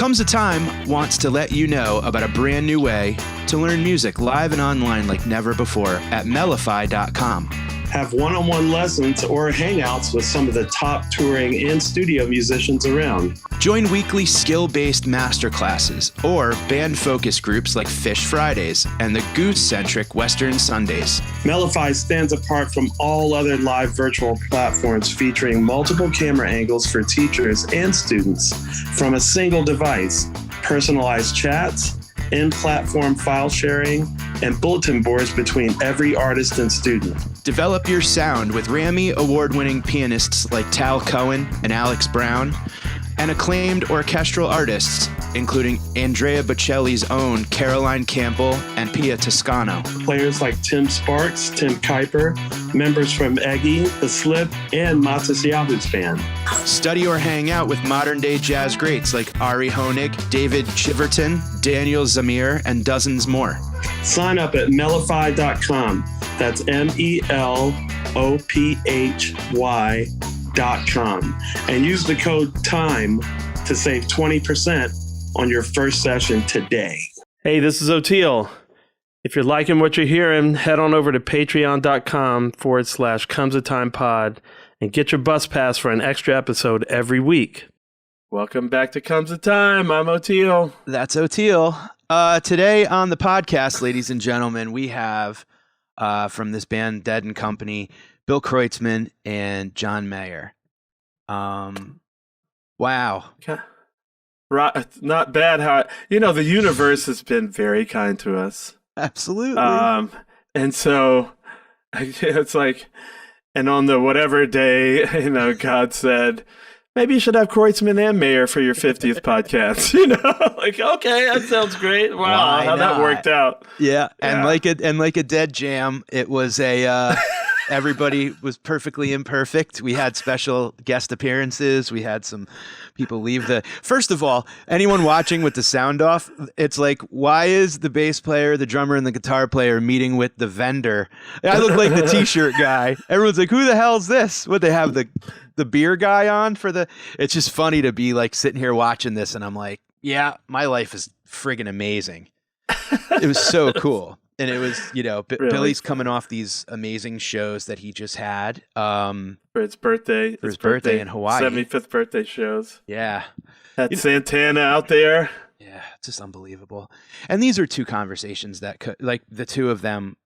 Comes a Time wants to let you know about a brand new way to learn music live and online like never before at mellify.com. Have one-on-one lessons or hangouts with some of the top touring and studio musicians around. Join weekly skill-based masterclasses or band focus groups like Fish Fridays and the Goose-centric Western Sundays. Mellify stands apart from all other live virtual platforms featuring multiple camera angles for teachers and students from a single device, personalized chats, in-platform file sharing, and bulletin boards between every artist and student. Develop your sound with Grammy award-winning pianists like Tal Cohen and Alex Brown, and acclaimed orchestral artists, including Andrea Bocelli's own Caroline Campbell and Pia Toscano. Players like Tim Sparks, Tim Kuiper, members from Eggy, The Slip, and Matas Yahoo's band. Study or hang out with modern-day jazz greats like Ari Honig, David Chiverton, Daniel Zamir, and dozens more. Sign up at mellify.com. That's MELOPHY.com. And use the code TIME to save 20% on your first session today. Hey, this is Oteil. If you're liking what you're hearing, head on over to patreon.com/comesatimepod and get your bus pass for an extra episode every week. Welcome back to Comes a Time. I'm Oteil. That's Oteil. Today on the podcast, ladies and gentlemen, we have from this band Dead and Company, Bill Kreutzmann and John Mayer. Wow. Right, not bad. How the universe has been very kind to us. Absolutely. And so it's like, and on the whatever day, God said, maybe you should have Kreutzmann and Mayer for your 50th podcast. Like, okay, that sounds great. Wow, how that worked out. Yeah, and like a Dead jam, it was a everybody was perfectly imperfect. We had special guest appearances. We had some people leave the. First of all, anyone watching with the sound off, it's like, why is the bass player, the drummer, and the guitar player meeting with the vendor? I look like the T-shirt guy. Everyone's like, who the hell's this? Would they have the beer guy on for the? It's just funny to be like sitting here watching this, and I'm like, yeah, my life is friggin' amazing. It was so cool. And it was, really? Billy's coming off these amazing shows that he just had. For his birthday. For his birthday in Hawaii. 75th birthday shows. Yeah. Had Santana out there. Yeah, it's just unbelievable. And these are two conversations that could, like, the two of them,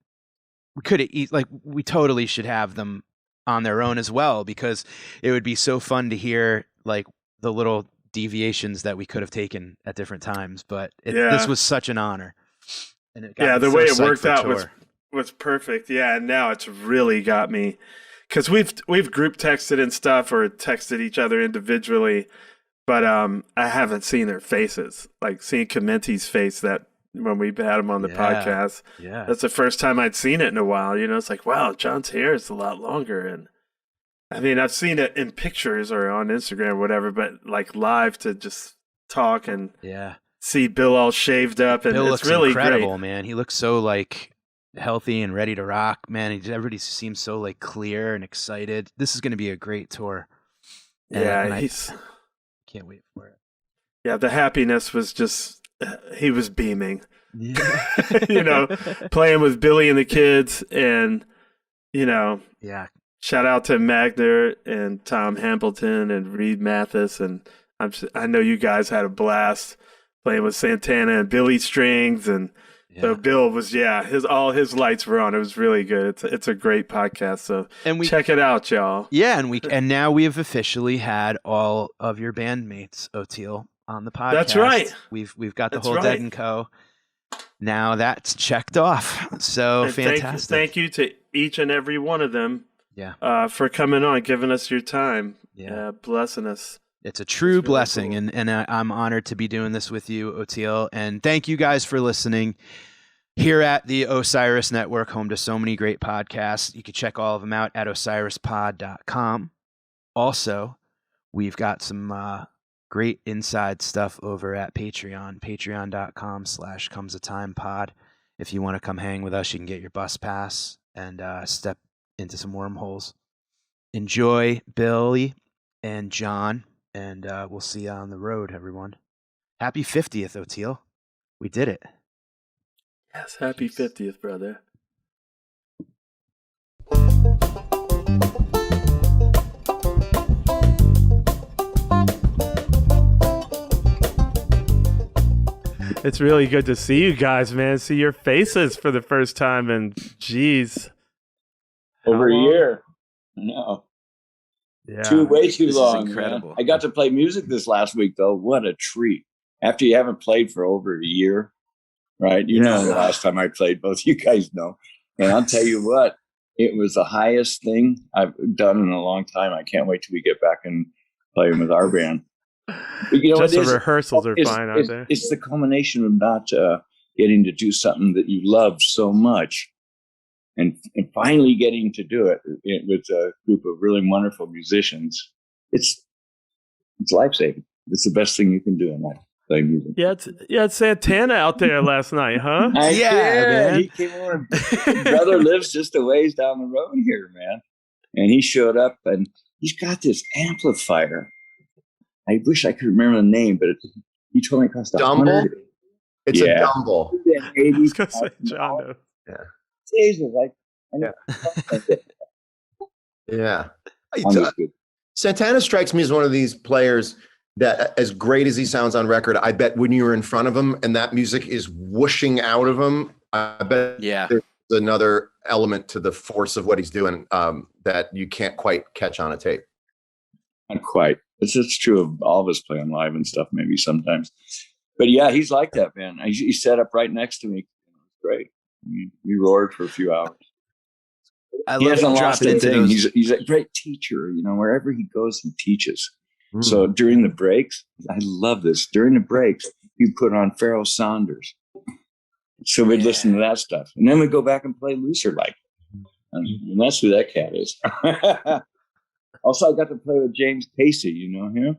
we totally should have them on their own as well, because it would be so fun to hear, like, the little deviations that we could have taken at different times. But this was such an honor. The way it worked out was perfect. Yeah, and now it's really got me, because we've group texted and stuff, or texted each other individually, but I haven't seen their faces. Like seeing Kementi's face that when we had him on the podcast. Yeah, that's the first time I'd seen it in a while. It's like, wow, John's hair is a lot longer, and I mean, I've seen it in pictures or on Instagram or whatever, but like live to just talk and see Bill all shaved up, and Bill it's really incredible, great. Man. He looks so like healthy and ready to rock, man. Everybody seems so like clear and excited. This is going to be a great tour. And I can't wait for it. Yeah, the happiness was just he was beaming. Yeah. Playing with Billy and the kids, and shout out to Magner and Tom Hambleton and Reed Mathis, and I know you guys had a blast playing with Santana and Billy Strings, and so Bill was all his lights were on. It was really good. It's a great podcast, so check it out, y'all. Yeah, and now we have officially had all of your bandmates, Oteil, on the podcast. That's right. We've got the whole Dead and Co. Now that's checked off. So and fantastic. Thank you to each and every one of them. Yeah. For coming on, giving us your time. Yeah, blessing us. It's a true blessing, cool. and I'm honored to be doing this with you, Oteil. And thank you guys for listening here at the Osiris Network, home to so many great podcasts. You can check all of them out at osirispod.com. Also, we've got some great inside stuff over at Patreon, patreon.com/comesatimepod. If you want to come hang with us, you can get your bus pass and step into some wormholes. Enjoy Billy and John. And we'll see you on the road, everyone. Happy 50th, Oteil. We did it. Yes, happy 50th, brother. It's really good to see you guys, man. See your faces for the first time, and geez, over a year. No, yeah, way too this long. Is incredible. Man. I got to play music this last week, though. What a treat! After you haven't played for over a year, right? You know, the last time I played, both you guys know, and I'll tell you what, it was the highest thing I've done in a long time. I can't wait till we get back and playing with our band. You know, just the rehearsals are fine, aren't they? It's the culmination of not getting to do something that you love so much, and finally getting to do it with a group of really wonderful musicians. It's life-saving. It's the best thing you can do in life. Play music. Yeah, it's Santana out there last night, huh? Man. He came over. His brother lives just a ways down the road here, man. And he showed up, and he's got this amplifier. I wish I could remember the name, but he told me it cost Dumble? It's a Dumble. I was going to say John knows. Yeah. Jesus, Yeah. Santana strikes me as one of these players that, as great as he sounds on record, I bet when you were in front of him and that music is whooshing out of him, I bet there's another element to the force of what he's doing that you can't quite catch on a tape. Not quite. It's true of all of us playing live and stuff, maybe sometimes. But yeah, he's like that, man. He sat up right next to me. It was great. He roared for a few hours. He hasn't lost anything. He's a great teacher. You know, wherever he goes, he teaches. So during the breaks, I love this. During the breaks, he put on Pharoah Saunders. So we'd listen to that stuff. And then we'd go back and play looser like. And that's who that cat is. Also, I got to play with James Casey. You know him?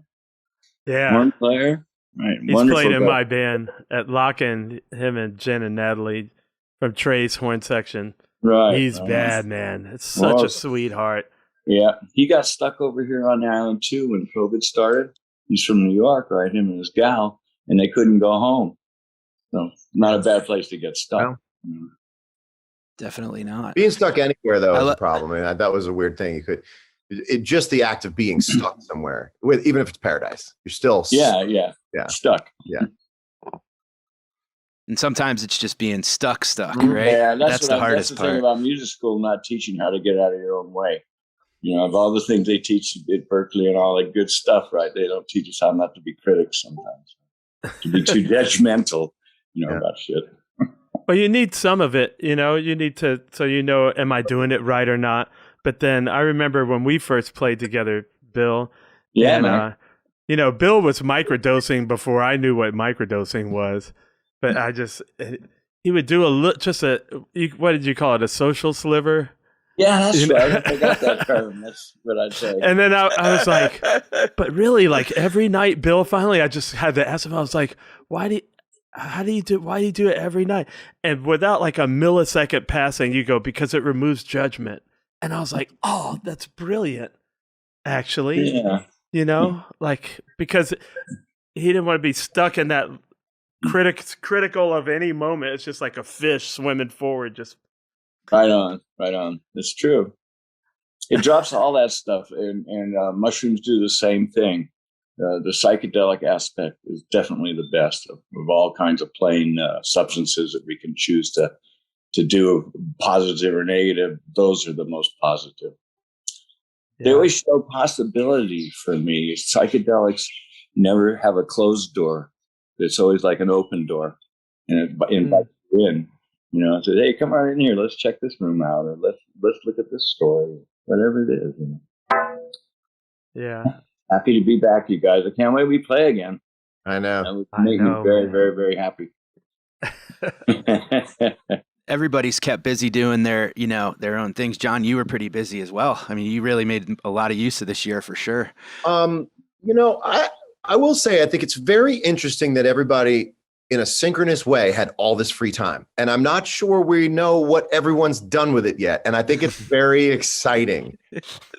Yeah. Horn player. Right. He's played in my band at Lock-In, him and Jen and Natalie from Trey's horn section. Right. He's bad, man. It's such a sweetheart. Yeah. He got stuck over here on the island, too, when COVID started. He's from New York, right? Him and his gal. And they couldn't go home. So, not a bad place to get stuck. No. Definitely not. Being stuck anywhere, though, is a problem. I mean, that was a weird thing. You could... just the act of being stuck somewhere, even if it's paradise, you're still stuck. Yeah, and sometimes it's just being stuck, right? Yeah, that's the hardest part. That's the part. thing about music school, not teaching how to get out of your own way. You know, of all the things they teach at Berkeley and all that good stuff, right? They don't teach us how not to be critics sometimes, to be too judgmental, about shit. Well, you need some of it. You know, you need to, so am I doing it right or not? But then I remember when we first played together, Bill. Yeah, and, man. Bill was microdosing before I knew what microdosing was. But he would do what did you call it? A social sliver? Yeah, that's right. I forgot that term. That's what I'd say. And then I was like, but really, like every night, Bill, finally, I just had to ask him, I was like, why do you do it every night? And without like a millisecond passing, you go, because it removes judgment. And I was like, oh, that's brilliant, actually. Yeah. Because he didn't want to be stuck in that critical of any moment. It's just like a fish swimming forward. Just Right on. It's true. It drops all that stuff, and mushrooms do the same thing. The psychedelic aspect is definitely the best of all kinds of plain substances that we can choose to do, positive or negative. Those are the most positive. They always show possibility for me. Psychedelics never have a closed door. It's always like an open door, and it invites you in. Say, hey, come on in here. Let's check this room out, or let's look at this story, whatever it is. Yeah. Happy to be back, you guys. I can't wait we play again. I know. That would make me very, very, very happy. Everybody's kept busy doing their own things. John, you were pretty busy as well. I mean, you really made a lot of use of this year for sure. I will say, I think it's very interesting that everybody in a synchronous way had all this free time. And I'm not sure we know what everyone's done with it yet. And I think it's very exciting.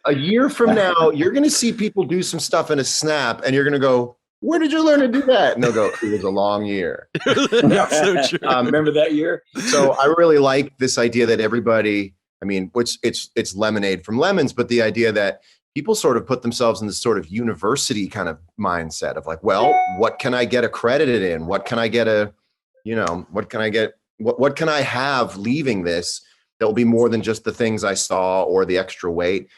A year from now, you're going to see people do some stuff in a snap and you're going to go, where did you learn to do that? And they'll go, it was a long year. That's so true. Remember that year? So I really like this idea that everybody, I mean, it's lemonade from lemons, but the idea that people sort of put themselves in this sort of university kind of mindset of like, well, what can I get accredited in? What can I get what can I have leaving this that will be more than just the things I saw or the extra weight?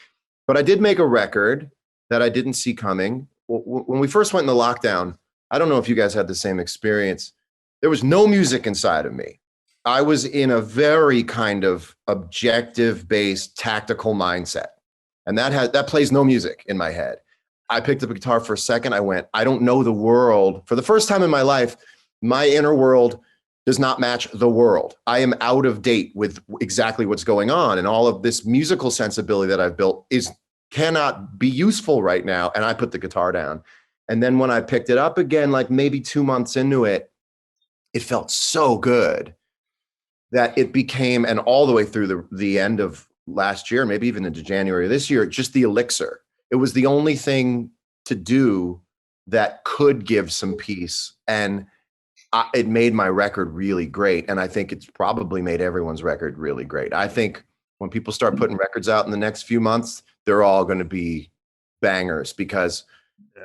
But I did make a record that I didn't see coming. When we first went into lockdown, I don't know if you guys had the same experience. There was no music inside of me. I was in a very kind of objective-based tactical mindset. And that plays no music in my head. I picked up a guitar for a second. I went, I don't know the world. For the first time in my life, my inner world does not match the world. I am out of date with exactly what's going on. And all of this musical sensibility that I've built cannot be useful right now. And I put the guitar down. And then when I picked it up again, like maybe 2 months into it, it felt so good that it became, and all the way through the end of last year, maybe even into January of this year, just the elixir. It was the only thing to do that could give some peace. And it made my record really great. And I think it's probably made everyone's record really great. I think when people start putting records out in the next few months, they're all going to be bangers, because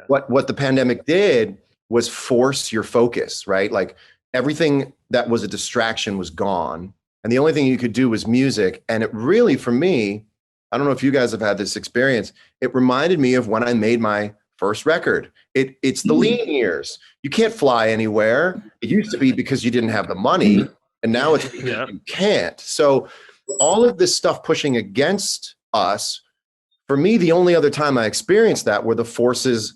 what the pandemic did was force your focus, right? Like everything that was a distraction was gone. And the only thing you could do was music. And it really, for me, I don't know if you guys have had this experience, it reminded me of when I made my first record. It's the lean years. You can't fly anywhere. It used to be because you didn't have the money, and now it's because you can't. So all of this stuff pushing against us, for me, the only other time I experienced that were the forces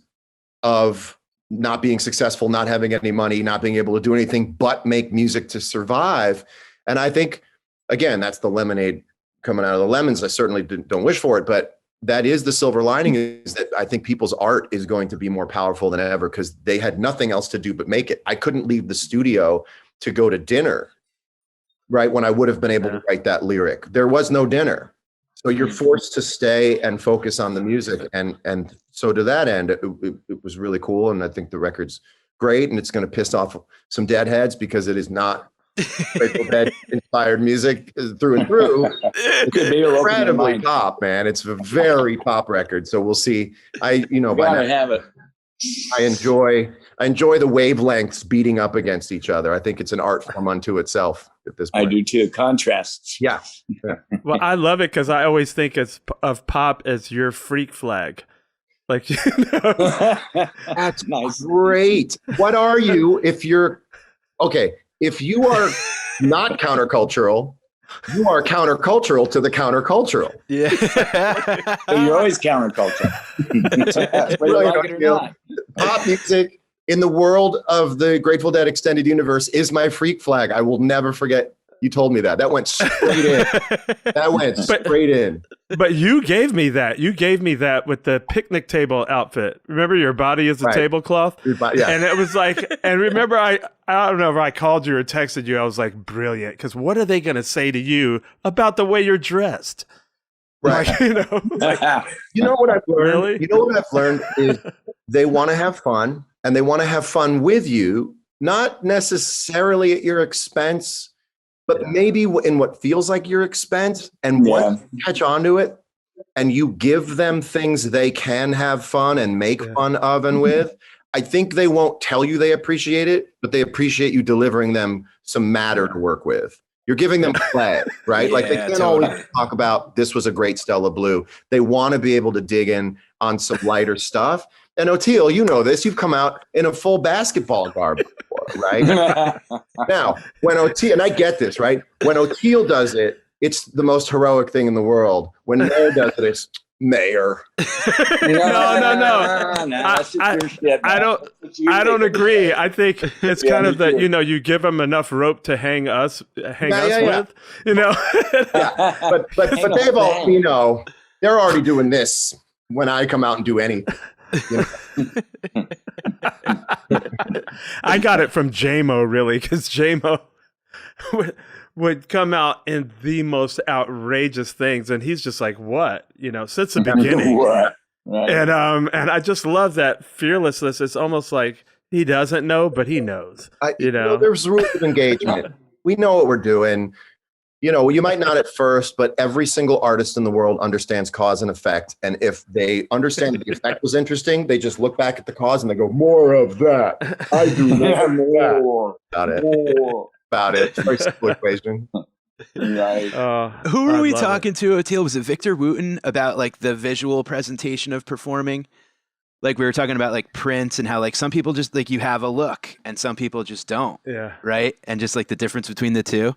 of not being successful, not having any money, not being able to do anything but make music to survive. And I think, again, that's the lemonade coming out of the lemons. I certainly don't wish for it, but that is the silver lining, is that I think people's art is going to be more powerful than ever because they had nothing else to do but make it. I couldn't leave the studio to go to dinner, right, when I would have been able to write that lyric. There was no dinner. So you're forced to stay and focus on the music. And so to that end, it was really cool. And I think the record's great, and it's going to piss off some deadheads because it is not Grateful Dead inspired music through and through. It's incredibly pop, man. It's a very pop record. So we'll see. I have it. I enjoy the wavelengths beating up against each other. I think it's an art form unto itself at this point. I do too. Contrasts. Yeah. Well, I love it because I always think of pop as your freak flag. Like, That's nice. Great. What are you if you're okay? If you are not countercultural, you are countercultural to the countercultural. Yeah. You're always countercultural. Pop music in the world of the Grateful Dead extended universe is my freak flag. I will never forget. You told me that. That went straight in. But you gave me that. You gave me that with the picnic table outfit. Remember, your body is a tablecloth? Yeah. And it was like, and remember, I don't know if I called you or texted you. I was like, brilliant. Because what are they going to say to you about the way you're dressed? Right. Like, you know what I've learned? Really? You know what I've learned is they want to have fun, and they want to have fun with you, not necessarily at your expense, but maybe in what feels like your expense. And once you catch on to it and you give them things they can have fun and make fun of and with, I think they won't tell you they appreciate it, but they appreciate you delivering them some matter to work with. You're giving them play, right? Like they can't always talk about this was a great Stella Blue. They want to be able to dig in on some lighter stuff. And Oteil, you know this. You've come out in a full basketball garb before, right? Now, when Oteil, and I get this, right? When Oteil does it, it's the most heroic thing in the world. When Mayor does it, it's Mayor. No. I don't agree. I think it's kind of that, you give them enough rope to hang us with, But they've all, they're already doing this when I come out and do anything. I got it from J-Mo, really, because J-Mo would come out in the most outrageous things, and he's just like, what? Since the beginning. What? And I just love that fearlessness. It's almost like he doesn't know, but he knows. There's rules of engagement. We know what we're doing. You might not at first, but every single artist in the world understands cause and effect. And if they understand that the effect was interesting, they just look back at the cause and they go, more of that. I do more. About it. It's a very simple equation. Right. Who were we talking to, Oteil? Was it Victor Wooten about like the visual presentation of performing? Like we were talking about like Prince and how like some people just like you have a look and some people just don't. Yeah. Right. And just like the difference between the two.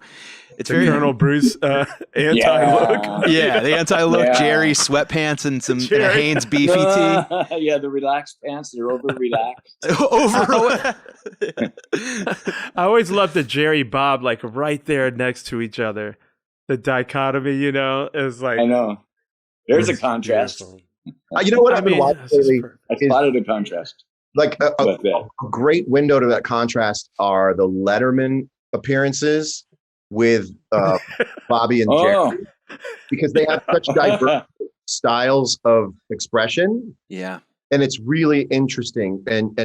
It's the very Colonel Bruce anti-look. Yeah, the anti-look, Jerry sweatpants and some and a Hanes beefy tee. Yeah, the relaxed pants, they're over relaxed. I always loved the Jerry Bob like right there next to each other. The dichotomy, is like I know. There's a contrast. You know what I've been watching lately? I spotted a contrast. Like a great window to that contrast are the Letterman appearances with Bobby and Jerry, because they have such diverse styles of expression. Yeah, and it's really interesting. And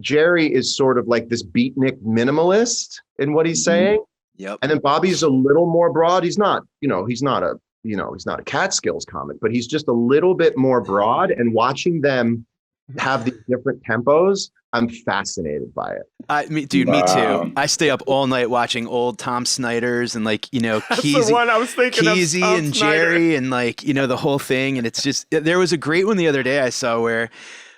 Jerry is sort of like this beatnik minimalist in what he's saying. Yep. And then Bobby's a little more broad. He's not a Catskills comic, but he's just a little bit more broad. And watching them have these different tempos, I'm fascinated by it. Me too. I stay up all night watching old Tom Snyder's and like, Kesey, the one I was thinking Kesey of, and Snyder. Jerry and like, the whole thing. And it's just, there was a great one the other day I saw where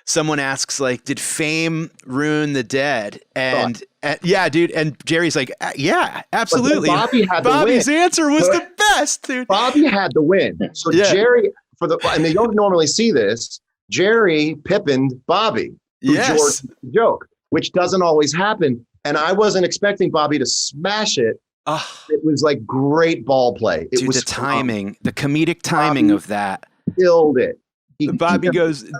someone asks like, did fame ruin the dead? And yeah, dude. And Jerry's like, yeah, absolutely. Bobby's answer was the best, dude. Bobby had the win. So Jerry, and they don't normally see this, Jerry Pippined Bobby. Yes. Joke, which doesn't always happen. And I wasn't expecting Bobby to smash it. It was like great ball play. It was the timing, the comedic timing Bobby of that. Killed it. Bobby goes,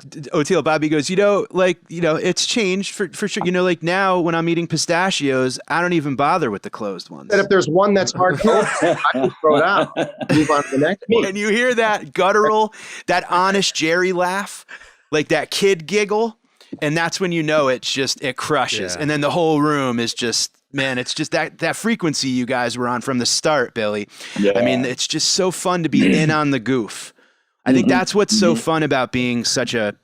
it's changed for sure. Like now when I'm eating pistachios, I don't even bother with the closed ones. And if there's one that's hard to open, I just throw it out. Move on to the next one. And you hear that guttural, that honest Jerry laugh, like that kid giggle. And that's when it crushes. Yeah. And then the whole room is just, man, it's just that frequency you guys were on from the start, Billy. Yeah. I mean, it's just so fun to be in on the goof. I think that's what's so fun about being such a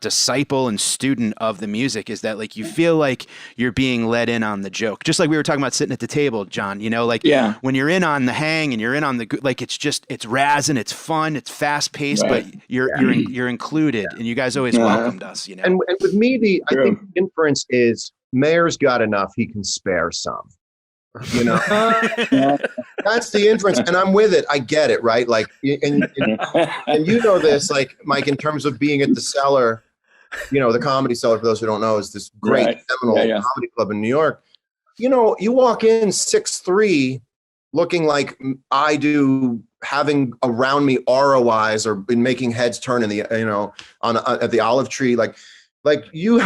disciple and student of the music is that like you feel like you're being led in on the joke. Just like we were talking about sitting at the table, John, when you're in on the hang and you're in on the like it's razzing, it's fun, it's fast paced, right. But you're included and you guys always welcomed us, And with me I think the inference is Mayer's got enough, he can spare some. That's the inference, and I'm with it. I get it, right? Like, and this, like Mike, in terms of being at the Cellar, the Comedy Cellar. For those who don't know, is this great seminal comedy club in New York. You walk in 6'3", looking like I do, having around me ROIs or been making heads turn in the at the Olive Tree. Like you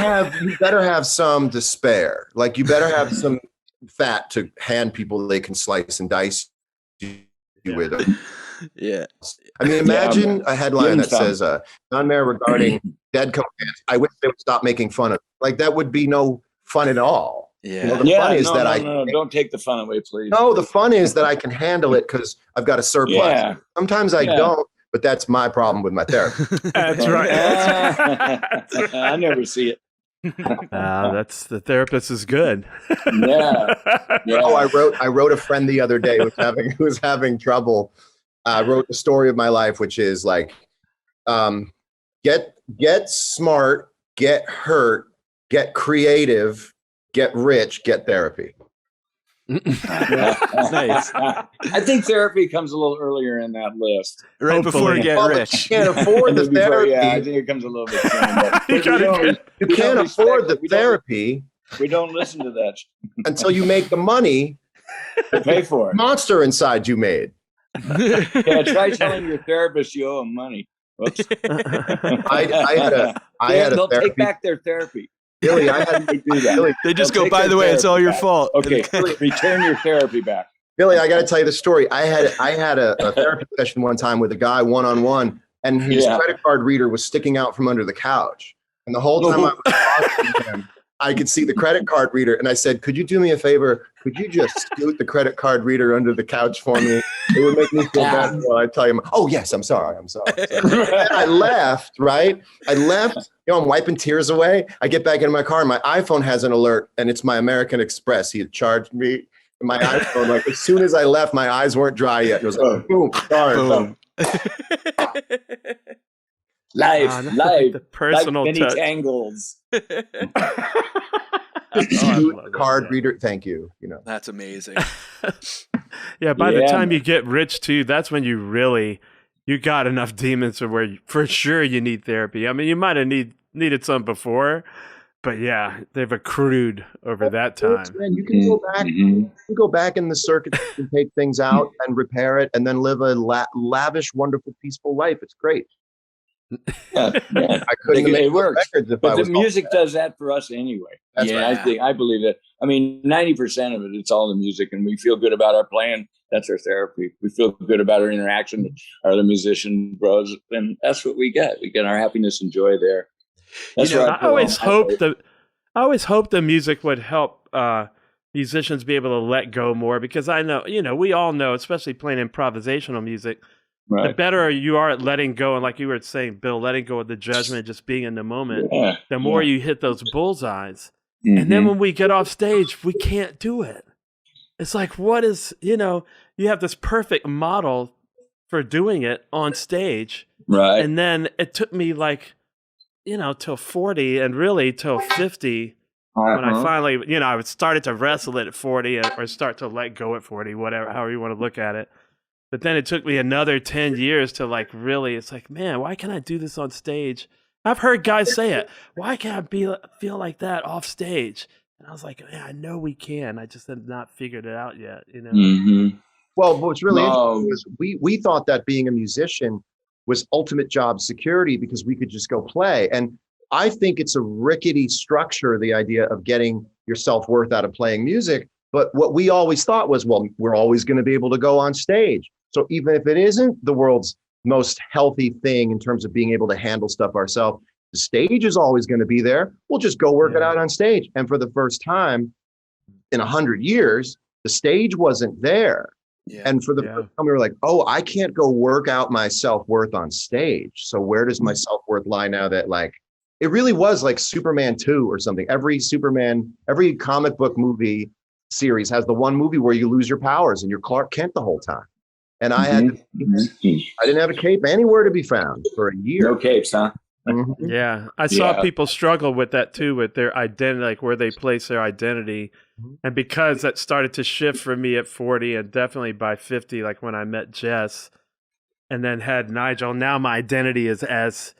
better have some to spare. Like you better have some fat to hand people they can slice and dice you with. Yeah. I mean, imagine a headline that says, John Mayer regarding dead co-fans. I wish they would stop making fun of it. Like, that would be no fun at all. Yeah. The fun is don't take the fun away, please. No, the fun is that I can handle it because I've got a surplus. Yeah. Sometimes I don't, but that's my problem with my therapist. That's right. I never see it. That's the therapist is good. Yeah. Oh, I wrote a friend the other day who was having trouble. I wrote the story of my life, which is like, get smart, get hurt, get creative, get rich, get therapy. Nice. I think therapy comes a little earlier in that list. Right before you get rich. You can't afford the therapy. Yeah, I think it comes a little bit sooner. You can't afford the therapy. We don't listen to that until you make the money to pay for it. Monster inside you made. Yeah, try telling your therapist you owe them money. Whoops. I had a they'll therapy. Take back their therapy. Billy, I had to do that. Billy, they just go, by the way, it's all your fault. Okay, return your therapy back. Billy, I got to tell you the story. I had a therapy session one time with a guy one-on-one, and his credit card reader was sticking out from under the couch. And the whole time I was talking to him, I could see the credit card reader. And I said, could you do me a favor? Could you just scoot the credit card reader under the couch for me? It would make me feel better while I tell him, oh, yes, I'm sorry. And I left, right? I'm wiping tears away. I get back into my car and my iPhone has an alert, and it's my American Express. He had charged me my iPhone. Like, as soon as I left, my eyes weren't dry yet. It was like, boom, sorry. Boom. Live, the personal like touch. Tangles. Card reader, thank you. That's amazing. Yeah, by the time you get rich too, that's when you got enough demons to where for sure you need therapy. I mean, you might have needed some before, but yeah, they've accrued over that time. Man, you can go back. You can go back in the circuit and take things out and repair it, and then live a lavish, wonderful, peaceful life. It's great. Yeah. I couldn't make records if but I was the music does that for us anyway. That's right. I believe that. I mean, 90% of it, it's all the music, and we feel good about our playing. That's our therapy. We feel good about our interaction with our other musician bros, and that's what we get. We get our happiness and joy there. That's I always hope the music would help musicians be able to let go more, because I know, we all know, especially playing improvisational music, the better you are at letting go, and like you were saying, Bill, letting go of the judgment, just being in the moment, the more you hit those bullseyes. And then when we get off stage, we can't do it. It's like, what is, you have this perfect model for doing it on stage. Right. And then it took me till 40 and really till 50 when I finally, I started to wrestle it at 40 or start to let go at 40, whatever, however you want to look at it. But then it took me another 10 years to really, it's like, man, why can't I do this on stage? I've heard guys say it. Why can't I feel like that off stage? And I was like, man, I know we can. I just have not figured it out yet, Well, what's really interesting was we thought that being a musician was ultimate job security because we could just go play. And I think it's a rickety structure, the idea of getting your self-worth out of playing music. But what we always thought was, well, we're always going to be able to go on stage. So even if it isn't the world's most healthy thing in terms of being able to handle stuff ourselves, the stage is always going to be there. We'll just go work it out on stage. And for the first time in 100 years, the stage wasn't there. Yeah. And for the first time, we were like, oh, I can't go work out my self-worth on stage. So where does my self-worth lie now that it really was like Superman 2 or something. Every comic book movie series has the one movie where you lose your powers and you're Clark Kent the whole time. And I didn't have a cape anywhere to be found for a year. No capes, huh? Yeah. I saw people struggle with that too, with their identity, like where they place their identity. And because that started to shift for me at 40 and definitely by 50, like when I met Jess and then had Nigel, now my identity is as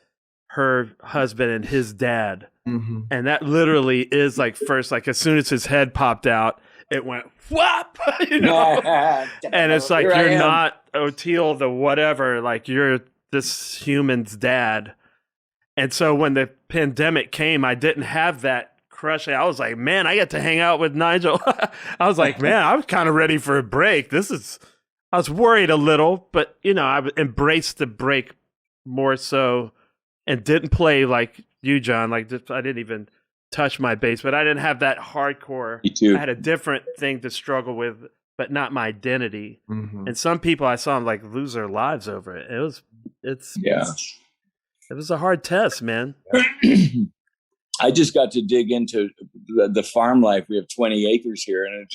her husband and his dad. And that literally is first, as soon as his head popped out, it went whop, and it's like, you're not O'Teal the whatever, you're this human's dad. And so when the pandemic came, I didn't have that crush. I was like, man, I get to hang out with Nigel. I was like, man, I was kind of ready for a break. I was worried a little, but I embraced the break more so and didn't play like you, John. I didn't even touch my bass, but I didn't have that hardcore. Me too. I had a different thing to struggle with, but not my identity. And some people I saw them lose their lives over it. It was a hard test, man. I just got to dig into the farm life. We have 20 acres here, and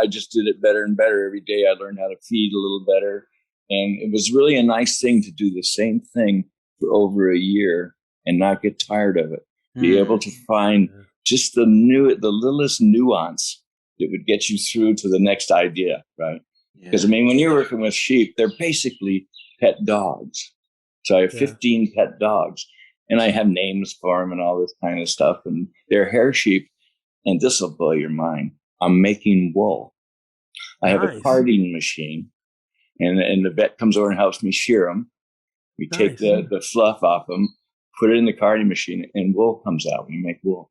I just did it better and better every day. I learned how to feed a little better, and it was really a nice thing to do the same thing for over a year and not get tired of it. Be able to find just the littlest nuance that would get you through to the next idea, right? Because when you're working with sheep, they're basically pet dogs. So I have 15 pet dogs, and I have names for them and all this kind of stuff. And they're hair sheep, and this will blow your mind. I'm making wool. I have a carding machine, and the vet comes over and helps me shear them. We take the fluff off them, put it in the carding machine, and wool comes out. We make wool.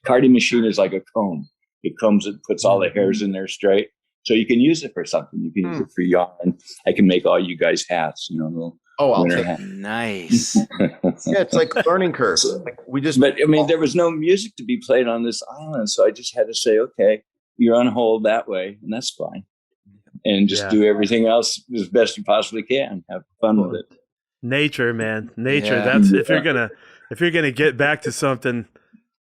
Carding machine is like a comb. It combs it, puts all the hairs in there straight. So you can use it for something. You can use it for yarn. I can make all you guys hats, little Oh, I'll take it. Nice. Yeah, it's like learning curve. Like But I mean, there was no music to be played on this island, so I just had to say, okay, you're on hold that way, and that's fine, and just do everything else as best you possibly can. Have fun with it. Nature, man, nature. Yeah. That's if you're gonna get back to something,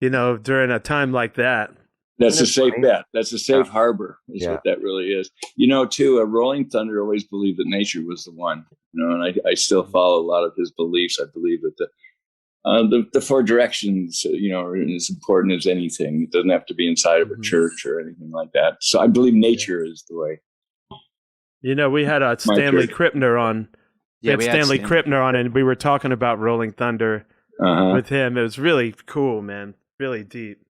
during a time like that. That's a safe bet. That's a safe harbor. Is what that really is. Too. Rolling Thunder always believed that nature was the one. And I still follow a lot of his beliefs. I believe that the four directions, are as important as anything. It doesn't have to be inside of a church or anything like that. So I believe nature is the way. We had Stanley Kripner on. Yeah, we had Stanley Kripner on, and we were talking about Rolling Thunder with him. It was really cool, man. Really deep.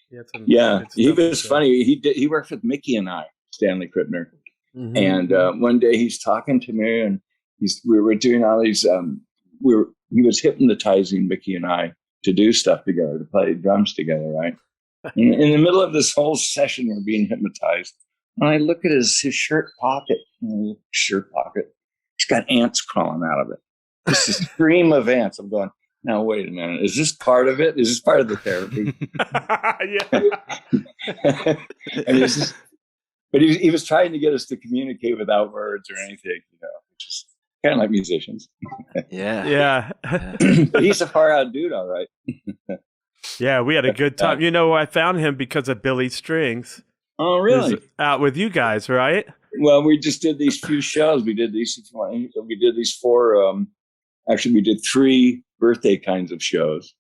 He was funny. He worked with Mickey and I, Stanley Kripner. Mm-hmm. And one day he's talking to me, and we were doing all these. He was hypnotizing Mickey and I to do stuff together, to play drums together, right? In the middle of this whole session, we're being hypnotized. And I look at his shirt pocket. He's got ants crawling out of it. Just a stream of ants. I'm going, now, wait a minute. Is this part of it? Is this part of the therapy? But he was trying to get us to communicate without words or anything, which is kind of like musicians. Yeah. But he's a far out dude, all right. Yeah, we had a good time. I found him because of Billy Strings. Oh, really? Out with you guys, right? Well, we just did these few shows. We did these 4. Actually, we did 3 birthday kinds of shows,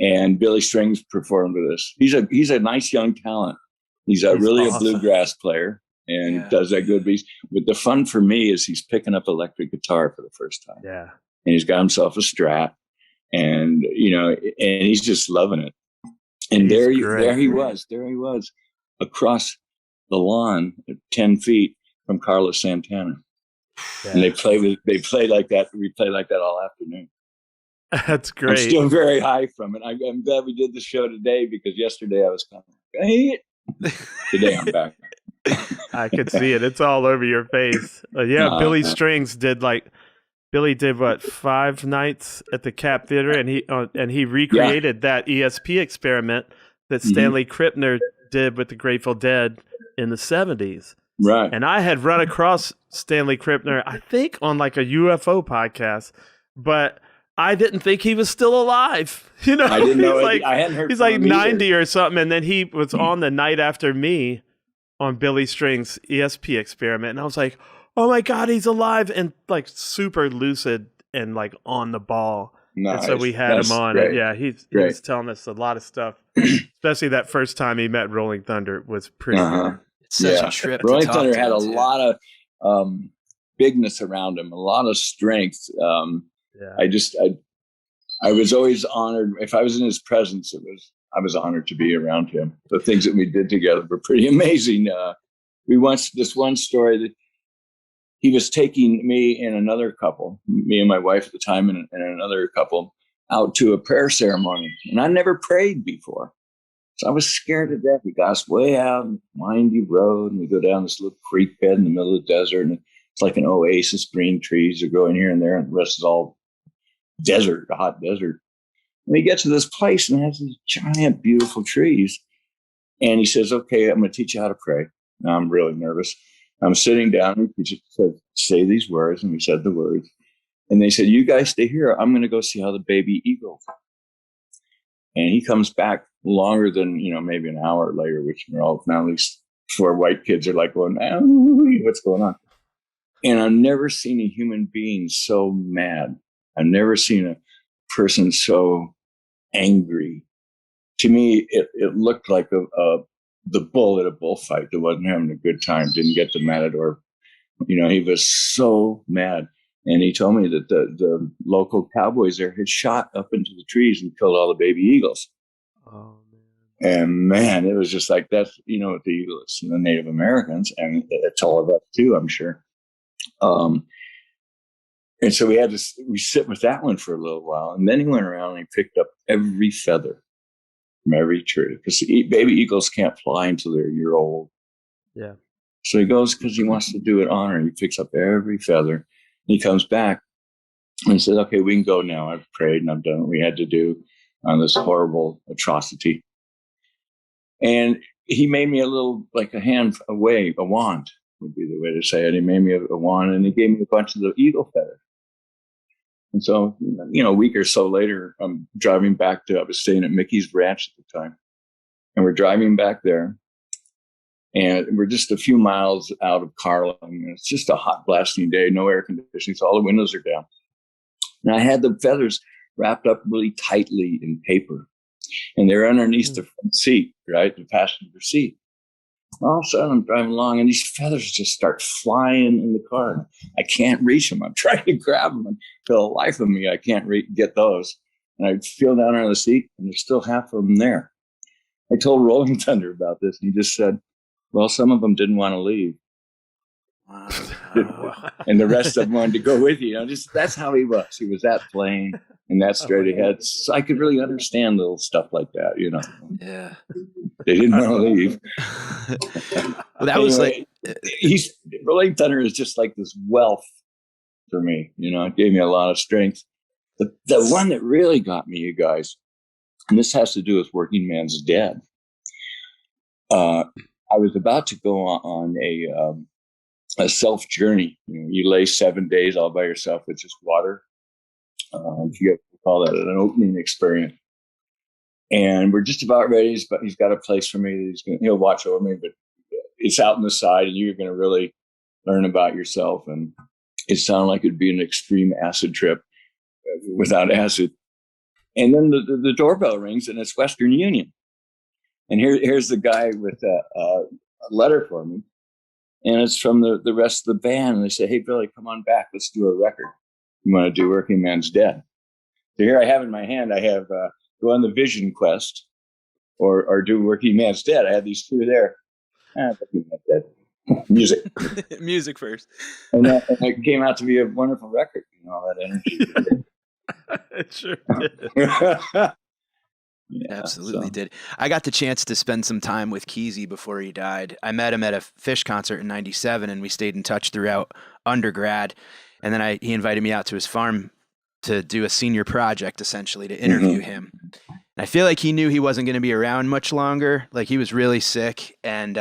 and Billy Strings performed with us. He's a nice young talent. He's really awesome. A bluegrass player and does that good piece. But the fun for me is he's picking up electric guitar for the first time. Yeah, and he's got himself a Strat, and and he's just loving it. And there he was across the lawn at 10 feet from Carlos Santana. Yeah. And they play like that. We play like that all afternoon. That's great. I'm still very high from it. I'm glad we did the show today, because yesterday I was kind of today I'm back. I could see it. It's all over your face. Billy Strings did what, 5 nights at the Cap Theater, and he recreated that ESP experiment that Stanley Kripner did with the Grateful Dead in the 70s. Right. And I had run across Stanley Kripner, I think, on like a UFO podcast, but I didn't think he was still alive. I didn't know. I hadn't heard. He's like 90 or something, and then he was on the night after me on Billy Strings' ESP experiment, and I was like, "Oh my God, he's alive!" and like super lucid and like on the ball. Nice. And so we had him on. Great. And he was telling us a lot of stuff, especially that first time he met Rolling Thunder was pretty. It's such a trip. Rolling Thunder had a lot of bigness around him, a lot of strength. I was always honored. If I was in his presence, I was honored to be around him. The things that we did together were pretty amazing. This one story that he was taking me and another couple, me and my wife at the time, and another couple, out to a prayer ceremony. And I never prayed before. So I was scared to death. We got us way out on windy road, and we go down this little creek bed in the middle of the desert, and it's like an oasis. Green trees are growing here and there, and the rest is all desert, a hot desert. And we get to this place, and it has these giant, beautiful trees. And he says, "Okay, I'm going to teach you how to pray." Now I'm really nervous. I'm sitting down, and he said, "Say these words," and we said the words. And they said, "You guys stay here. I'm going to go see how the baby eagle." And he comes back longer than, maybe an hour later, which are all now these 4 white kids are like going, "What's going on?" And I've never seen a human being so mad. I've never seen a person so angry. To me, it looked like the bull at a bullfight that wasn't having a good time, didn't get the matador. He was so mad. And he told me that the local cowboys there had shot up into the trees and killed all the baby eagles. Oh, man. And man, it was just like, that's, what the eagle is, the Native Americans, and it's all of us too, I'm sure. And so we sit with that one for a little while. And then he went around and he picked up every feather from every tree, because baby eagles can't fly until they're a year old. Yeah. So he goes, because he wants to do it honor. He picks up every feather. He comes back, And he said, okay, we can go now. I've prayed and I've done what we had to do on this horrible atrocity. And he made me a little, like a wand would be the way to say it. He made me a wand, and he gave me a bunch of the eagle feathers. And so, a week or so later, I'm driving back I was staying at Mickey's Ranch at the time. And we're driving back there. And we're just a few miles out of Carlin. And it's just a hot, blasting day, no air conditioning, so all the windows are down. And I had the feathers wrapped up really tightly in paper. And they're underneath the front seat, right? The passenger seat. All of a sudden, I'm driving along, and these feathers just start flying in the car. I can't reach them. I'm trying to grab them, and for the life of me, I can't get those. And I feel down on the seat, and there's still half of them there. I told Rolling Thunder about this, and he just said, well, some of them didn't want to leave. Wow. And the rest of them wanted to go with you. That's how he was. He was that plain and that straight ahead. So I could really understand little stuff like that, Yeah. They didn't want to leave. Well, that was like Rolling Thunder is just like this wealth for me. It gave me a lot of strength. The one that really got me, you guys, and this has to do with Working Man's Dead. I was about to go on a self journey. You lay 7 days all by yourself with just water. If you call that an opening experience. And we're just about ready. But he's got a place for me. He'll watch over me, but it's out in the side, and you're going to really learn about yourself. And it sounded like it'd be an extreme acid trip without acid. And then the doorbell rings, and it's Western Union. And here's the guy with a letter for me. And it's from the rest of the band. And they say, hey, Billy, come on back. Let's do a record. You want to do Working Man's Dead? So here I have in my hand, I have go on the Vision Quest or do Working Man's Dead. I had these two there. Working Man's Dead. Music. Music first. And it came out to be a wonderful record. All that energy. It sure did. Yeah, absolutely did. I got the chance to spend some time with Kesey before he died. I met him at a Fish concert in '97, and we stayed in touch throughout undergrad. And then he invited me out to his farm to do a senior project, essentially, to interview him. And I feel like he knew he wasn't going to be around much longer. Like, he was really sick, and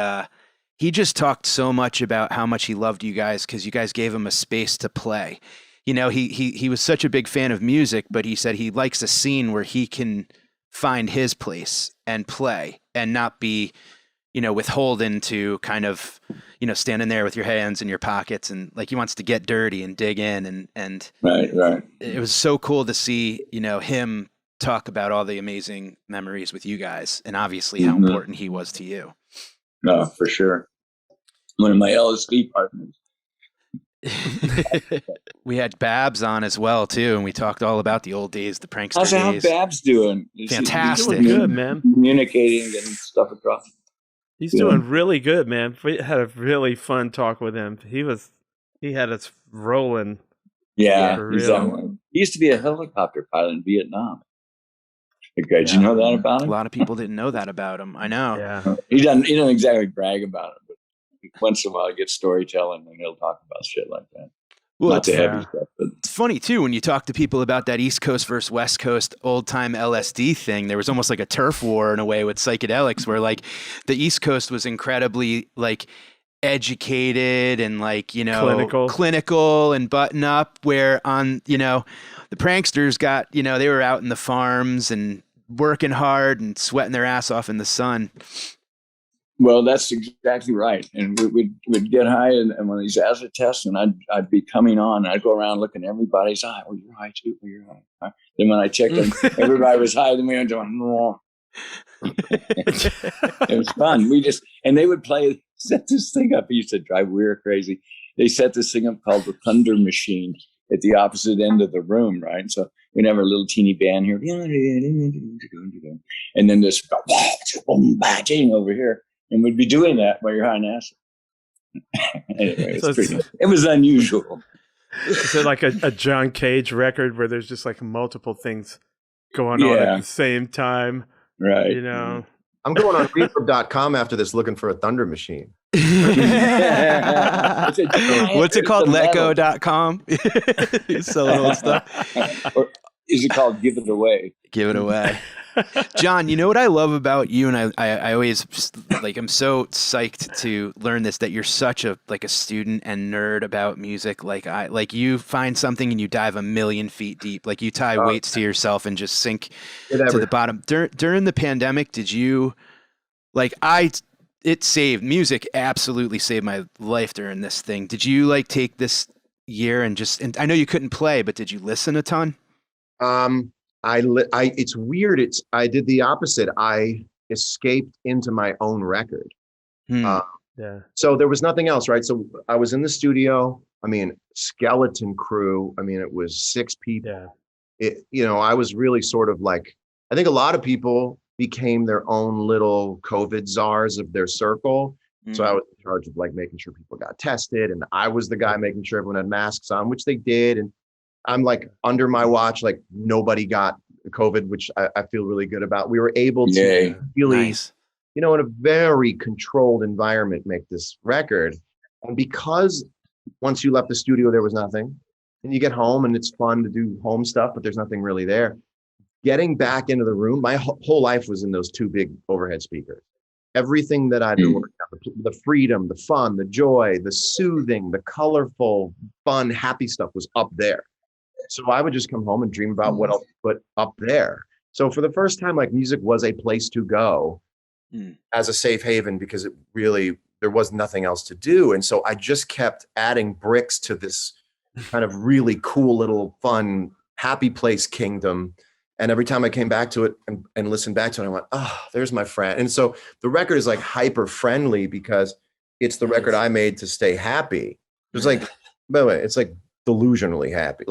he just talked so much about how much he loved you guys because you guys gave him a space to play. He was such a big fan of music, but he said he likes a scene where he can find his place and play and not be, withholden to kind of, standing there with your hands in your pockets, and like he wants to get dirty and dig in. And right. It was so cool to see, him talk about all the amazing memories with you guys and obviously how important he was to you. No, for sure. One of my LSD partners. We had Babs on as well too, and we talked all about the old days, the prankster days. How's Babs doing? Fantastic. He's doing good, man. Communicating, getting stuff across. He's doing really good, man. We had a really fun talk with him. He had us rolling. Yeah, he's on one. He used to be a helicopter pilot in Vietnam. Okay, did you know that about him? A lot of people didn't know that about him. I know. Yeah. He doesn't exactly brag about it, but once in a while he gets storytelling and he'll talk about shit like that. Well, not the heavy stuff, but it's funny too when you talk to people about that East Coast versus West Coast old time LSD thing. There was almost like a turf war in a way with psychedelics, where like the East Coast was incredibly like educated and like clinical and button up, where on the pranksters got they were out in the farms and working hard and sweating their ass off in the sun. Well, that's exactly right. And we'd get high and one of these acid tests, and I'd be coming on. And I'd go around looking at everybody's high. Oh, you're high too. Oh, you're high. Then when I checked them, everybody was high. Then we went going, no. It was fun. And they would set this thing up. It used to drive weird crazy. They set this thing up called the Thunder Machine at the opposite end of the room, right? So we'd have our little teeny band here. And then this over here. And we'd be doing that while you're high on acid. Anyway, it was unusual. Is it like a John Cage record where there's just like multiple things going on at the same time? Right. I'm going on reverb.com after this looking for a Thunder machine. What's it called? Letgo.com? Selling old stuff. Or is it called Give It Away? Give it away. John, you know what I love about you, and I always like, I'm so psyched to learn this, that you're such a student and nerd about music. Like you find something and you dive 1,000,000 feet deep. Like you tie weights to yourself and just sink to the bottom. During the pandemic, did you it saved music, absolutely saved my life during this thing. Did you take this year and I know you couldn't play, but did you listen a ton? It's weird. I did the opposite. I escaped into my own record. So there was nothing else, right? So I was in the studio. I mean, skeleton crew. I mean, it was 6 people. Yeah. I was really sort of I think a lot of people became their own little COVID czars of their circle. So I was in charge of making sure people got tested, and I was the guy making sure everyone had masks on, which they did. And I'm under my watch, nobody got COVID, which I feel really good about. We were able to really, in a very controlled environment, make this record. And because once you left the studio, there was nothing, and you get home and it's fun to do home stuff, but there's nothing really there. Getting back into the room, my whole life was in those 2 big overhead speakers. Everything that I'd been working on, the freedom, the fun, the joy, the soothing, the colorful, fun, happy stuff was up there. So I would just come home and dream about what else to put up there. So for the first time, music was a place to go as a safe haven, because there was nothing else to do. And so I just kept adding bricks to this kind of really cool little fun, happy place kingdom. And every time I came back to it and listened back to it, I went, oh, there's my friend. And so the record is hyper friendly because it's the record I made to stay happy. It's by the way, it's delusionally happy,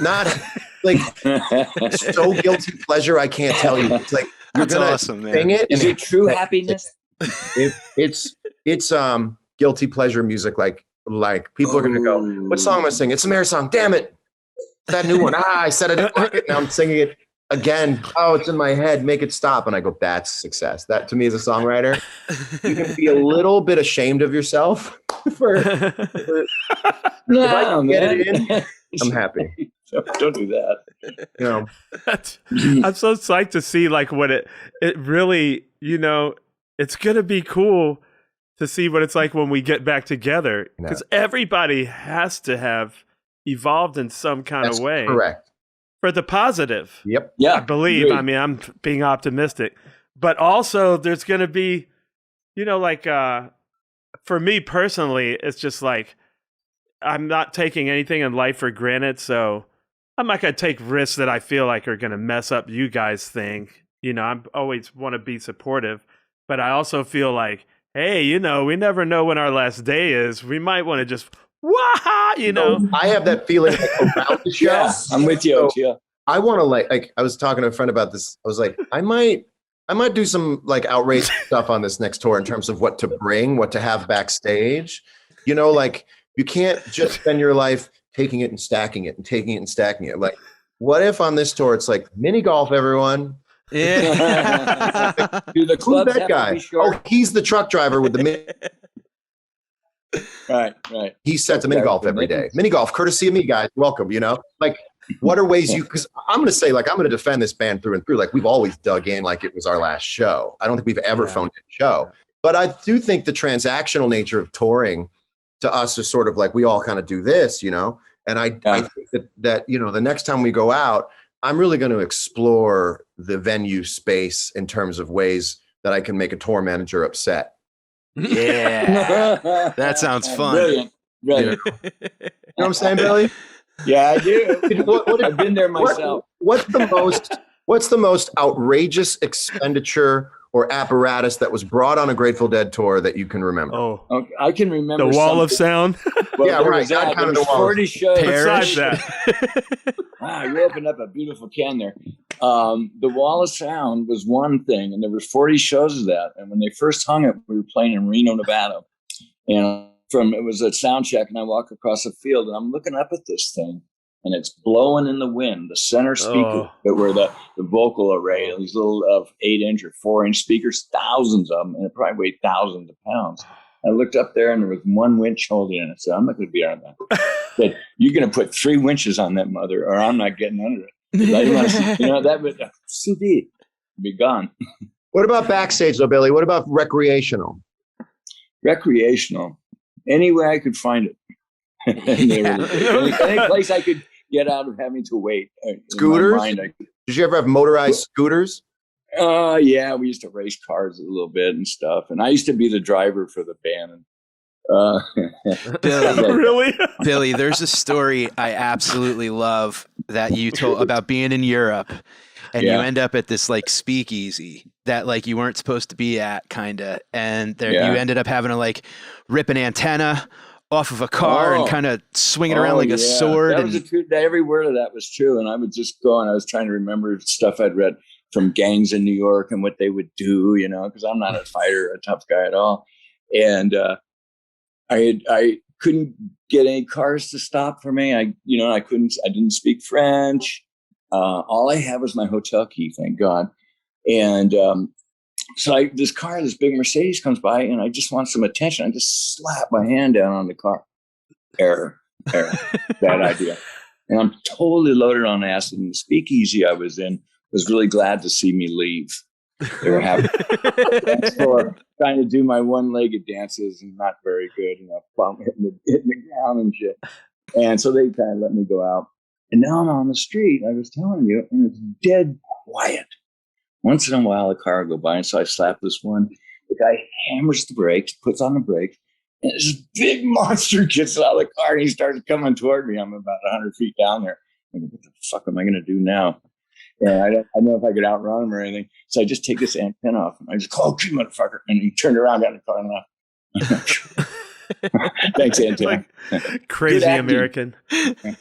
not so guilty pleasure. I can't tell you. It's that's awesome, man. Is it true happiness? It's guilty pleasure music. People are gonna go, what song am I singing? It's a Mary song. Damn it, that new one. I said I didn't like it. Now I'm singing it again. Oh, it's in my head. Make it stop. And I go, that's success. That to me as a songwriter, you can be a little bit ashamed of yourself for no, if I can get it in, I'm happy. Don't do that. I'm so psyched to see what it really, it's gonna be cool to see what it's like when we get back together, because everybody has to have evolved in some kind of way. Correct. For the positive. Yep. Yeah. I believe. Great. I mean, I'm being optimistic, but also there's gonna be, for me personally, it's just I'm not taking anything in life for granted, so I'm not going to take risks that I feel are going to mess up you guys' thing. I always want to be supportive, but I also feel hey, we never know when our last day is. We might want to just, I have that feeling around the show. Yeah, I'm with you. So I want to I was talking to a friend about this. I was I might do some outrageous stuff on this next tour in terms of what to bring, what to have backstage. You can't just spend your life taking it and stacking it and taking it and stacking it. What if on this tour it's mini golf, everyone? Yeah. Do the clubs Who's that guy? Oh, he's the truck driver with the mini. Right. He sets a mini golf every day. Mini golf, courtesy of me, guys. Welcome. What are ways because I'm going to say, I'm going to defend this band through and through. We've always dug in it was our last show. I don't think we've ever phoned in a show. But I do think the transactional nature of touring to us is sort of we all kind of do this, and I think that the next time we go out, I'm really going to explore the venue space in terms of ways that I can make a tour manager upset. Yeah. That sounds fun. Brilliant. You know what I'm saying, Billy? Yeah, I do. I've been there myself. What's the most outrageous expenditure or apparatus that was brought on a Grateful Dead tour that you can remember? Oh, okay, I can remember the wall of sound. Well, yeah, right. There was 40 shows. Besides that. Wow, you opened up a beautiful can there. The wall of sound was one thing, and there was 40 shows of that. And when they first hung it, we were playing in Reno, Nevada, and it was a sound check, and I walk across the field, and I'm looking up at this thing, and it's blowing in the wind. The center speaker that were the vocal array, these little 8-inch or 4-inch speakers, thousands of them, and it probably weighed thousands of pounds. I looked up there and there was one winch holding it. I said, I'm not going to be on that. But you're going to put 3 winches on that mother, or I'm not getting under it. I didn't want to see, that would be gone. What about backstage, though, Billy? What about recreational? Recreational. Any way I could find it. Any place I could get out of having to wait. Scooters? Did you ever have motorized scooters? Yeah, we used to race cars a little bit and stuff. And I used to be the driver for the band. Billy, really? Billy, there's a story I absolutely love that you told about being in Europe, and you end up at this like speakeasy that like you weren't supposed to be at, kind of, and there you ended up having to like rip an antenna off of a car and kind of swing it around like a sword. That was every word of that was true. And I would just go and I was trying to remember stuff I'd read from gangs in New York and what they would do, because I'm not a fighter, a tough guy at all. And I couldn't get any cars to stop for me. I didn't speak French. All I had was my hotel key, thank God. And so this big Mercedes comes by and I just want some attention. I just slap my hand down on the car. Error. Bad idea. And I'm totally loaded on acid. And the speakeasy I was in was really glad to see me leave. They were happy. So trying to do my one-legged dances and not very good, hitting the ground and shit. And so they kind of let me go out. And now I'm on the street, I was telling you, and it's dead quiet. Once in a while, a car will go by, and so I slap this one. The guy hammers the brakes, puts on the brakes, and this big monster gets out of the car, and he starts coming toward me. I'm about 100 feet down there. I'm like, what the fuck am I going to do now? And I don't know if I could outrun him or anything. So I just take this antenna off, and I just call, "You motherfucker!" And he turned around, got in the car, and left. Thanks, antenna. Like crazy American.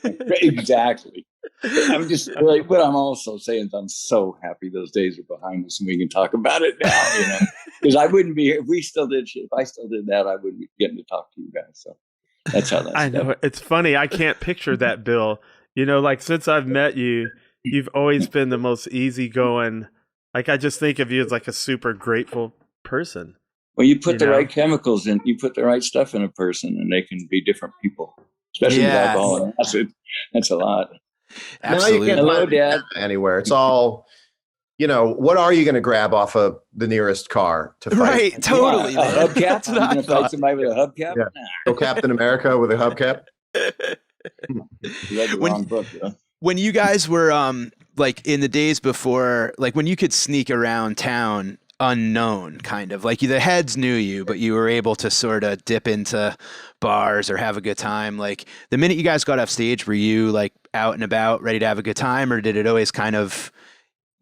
Exactly. I'm just like, but I'm also saying I'm so happy those days are behind us and we can talk about it now, because I wouldn't be here if we still did shit. If I still did that, I wouldn't be getting to talk to you guys. So that's how that's. I know. It's funny. I can't picture that, Bill. Like since I've met you, you've always been the most easygoing. Like I just think of you as like a super grateful person. Well, you put the right chemicals in, you put the right stuff in a person, and they can be different people, especially with alcohol and acid. That's a lot. Absolutely. Hello, Dad. Anywhere. It's all, what are you going to grab off of the nearest car to fight? Right. Totally. Yeah, a hubcap. I'm going to fight somebody with a hubcap. Yeah. Go Captain America with a hubcap. You read the wrong book, though. When you guys were like in the days before, like when you could sneak around town unknown, kind of like the heads knew you, but you were able to sort of dip into bars or have a good time. Like the minute you guys got off stage, were you like out and about ready to have a good time, or did it always kind of,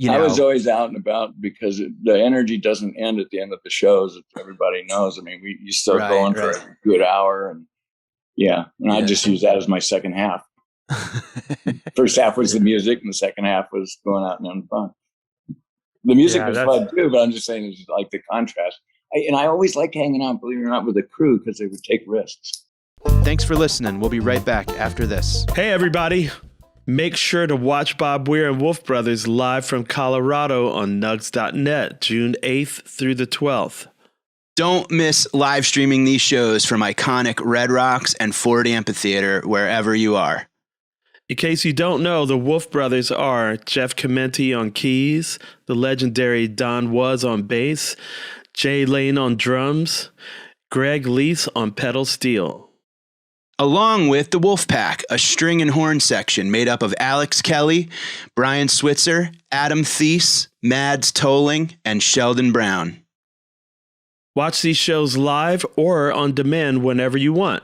I was always out and about because the energy doesn't end at the end of the shows. Everybody knows. I mean, you start going for a good hour, and I just use that as my second half. First half was the music, and the second half was going out and having fun. The music was fun too, but I'm just saying it's like the contrast. I always liked hanging out, believe it or not, with the crew because they would take risks. Thanks for listening. We'll be right back after this. Hey, everybody. Make sure to watch Bob Weir and Wolf Brothers live from Colorado on nugs.net, June 8th through the 12th. Don't miss live streaming these shows from iconic Red Rocks and Ford Amphitheater, wherever you are. In case you don't know, the Wolf Brothers are Jeff Chimenti on keys, the legendary Don Was on bass, Jay Lane on drums, Greg Leese on pedal steel. Along with the Wolfpack, a string and horn section made up of Alex Kelly, Brian Switzer, Adam Thies, Mads Tolling, and Sheldon Brown. Watch these shows live or on demand whenever you want.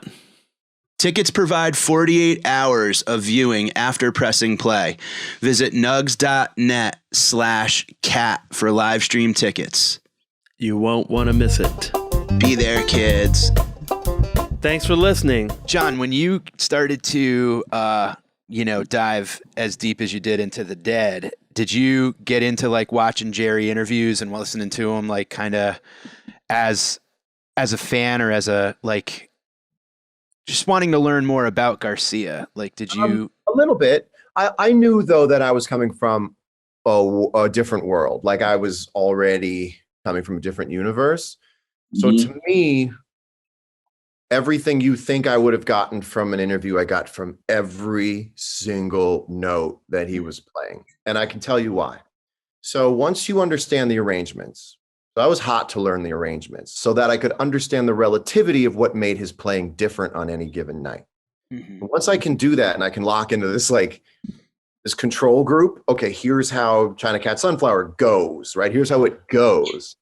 Tickets provide 48 hours of viewing after pressing play. Visit nugs.net/cat for live stream tickets. You won't want to miss it. Be there, kids. Thanks for listening. John, when you started to, dive as deep as you did into the Dead, did you get into like watching Jerry interviews and listening to him like kind of as a fan or as a like just wanting to learn more about Garcia? Like, did you? A little bit. I knew though that I was coming from a different world. Like I was already coming from a different universe. So to me, everything you think I would have gotten from an interview, I got from every single note that he was playing. And I can tell you why. So once you understand the arrangements, so I was hot to learn the arrangements so that I could understand the relativity of what made his playing different on any given night. Once I can do that and I can lock into this, like this control group, okay, here's how China Cat Sunflower goes, right? Here's how it goes.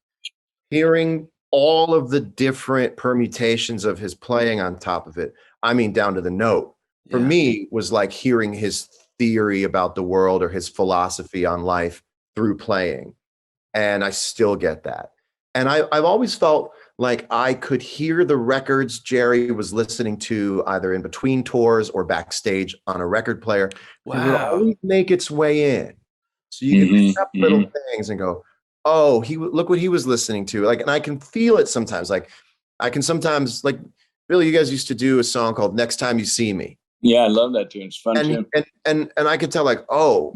Hearing all of the different permutations of his playing on top of it, I mean, down to the note, for me was like hearing his theory about the world or his philosophy on life through playing. And I still get that. And I've always felt like I could hear the records Jerry was listening to either in between tours or backstage on a record player. Wow. It would always make its way in. So you can pick up little things and go, oh, look what he was listening to. Like, and I can feel it sometimes. Like I can sometimes, like, Billy, you guys used to do a song called Next Time You See Me. Yeah, I love that tune. It's fun too. And I could tell, like, oh,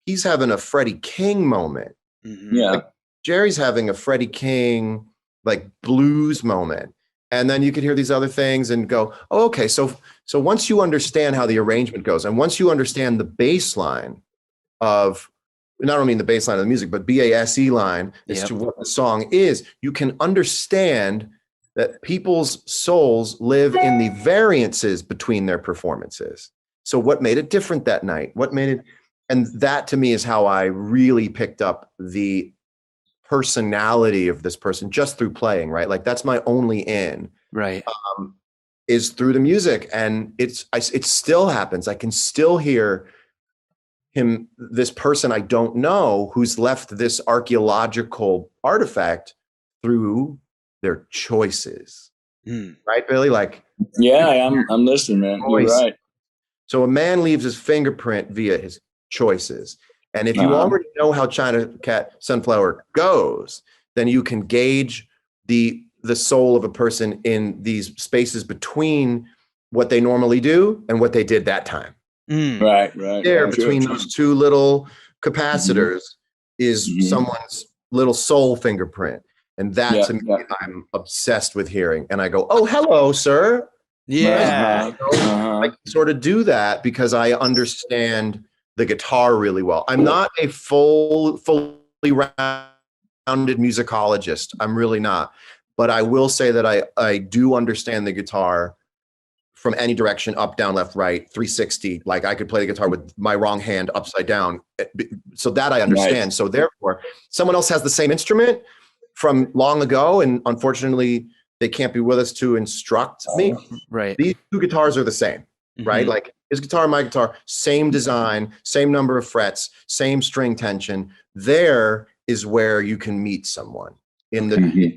he's having a Freddie King moment. Yeah. Like, Jerry's having a Freddie King, like, blues moment. And then you could hear these other things and go, oh, okay. So once you understand how the arrangement goes, and once you understand the bass line of, not only the bass line of the music, but BASE line as to what the song is, you can understand that people's souls live in the variances between their performances. So what made it different that night? What made it, and that to me is how I really picked up the personality of this person just through playing, right? Like that's my only in, right? Is through the music, and it still happens. I can still hear him, this person I don't know, who's left this archaeological artifact through their choices, right, Billy? Like, yeah, I'm listening, man. You're right. So a man leaves his fingerprint via his choices. And if you already know how China Cat Sunflower goes, then you can gauge the soul of a person in these spaces between what they normally do and what they did that time. Right. There, between those two little capacitors is someone's little soul fingerprint. And that to me, I'm obsessed with hearing. And I go, oh, hello, sir. Yeah. I can sort of do that because I understand the guitar really well. I'm not a fully rounded musicologist. I'm really not. But I will say that I do understand the guitar from any direction, up, down, left, right, 360. Like I could play the guitar with my wrong hand upside down. So that I understand. Right. So therefore, someone else has the same instrument from long ago, and unfortunately, they can't be with us to instruct me. Right. These two guitars are the same, right? Like his guitar, my guitar, same design, same number of frets, same string tension. There is where you can meet someone in the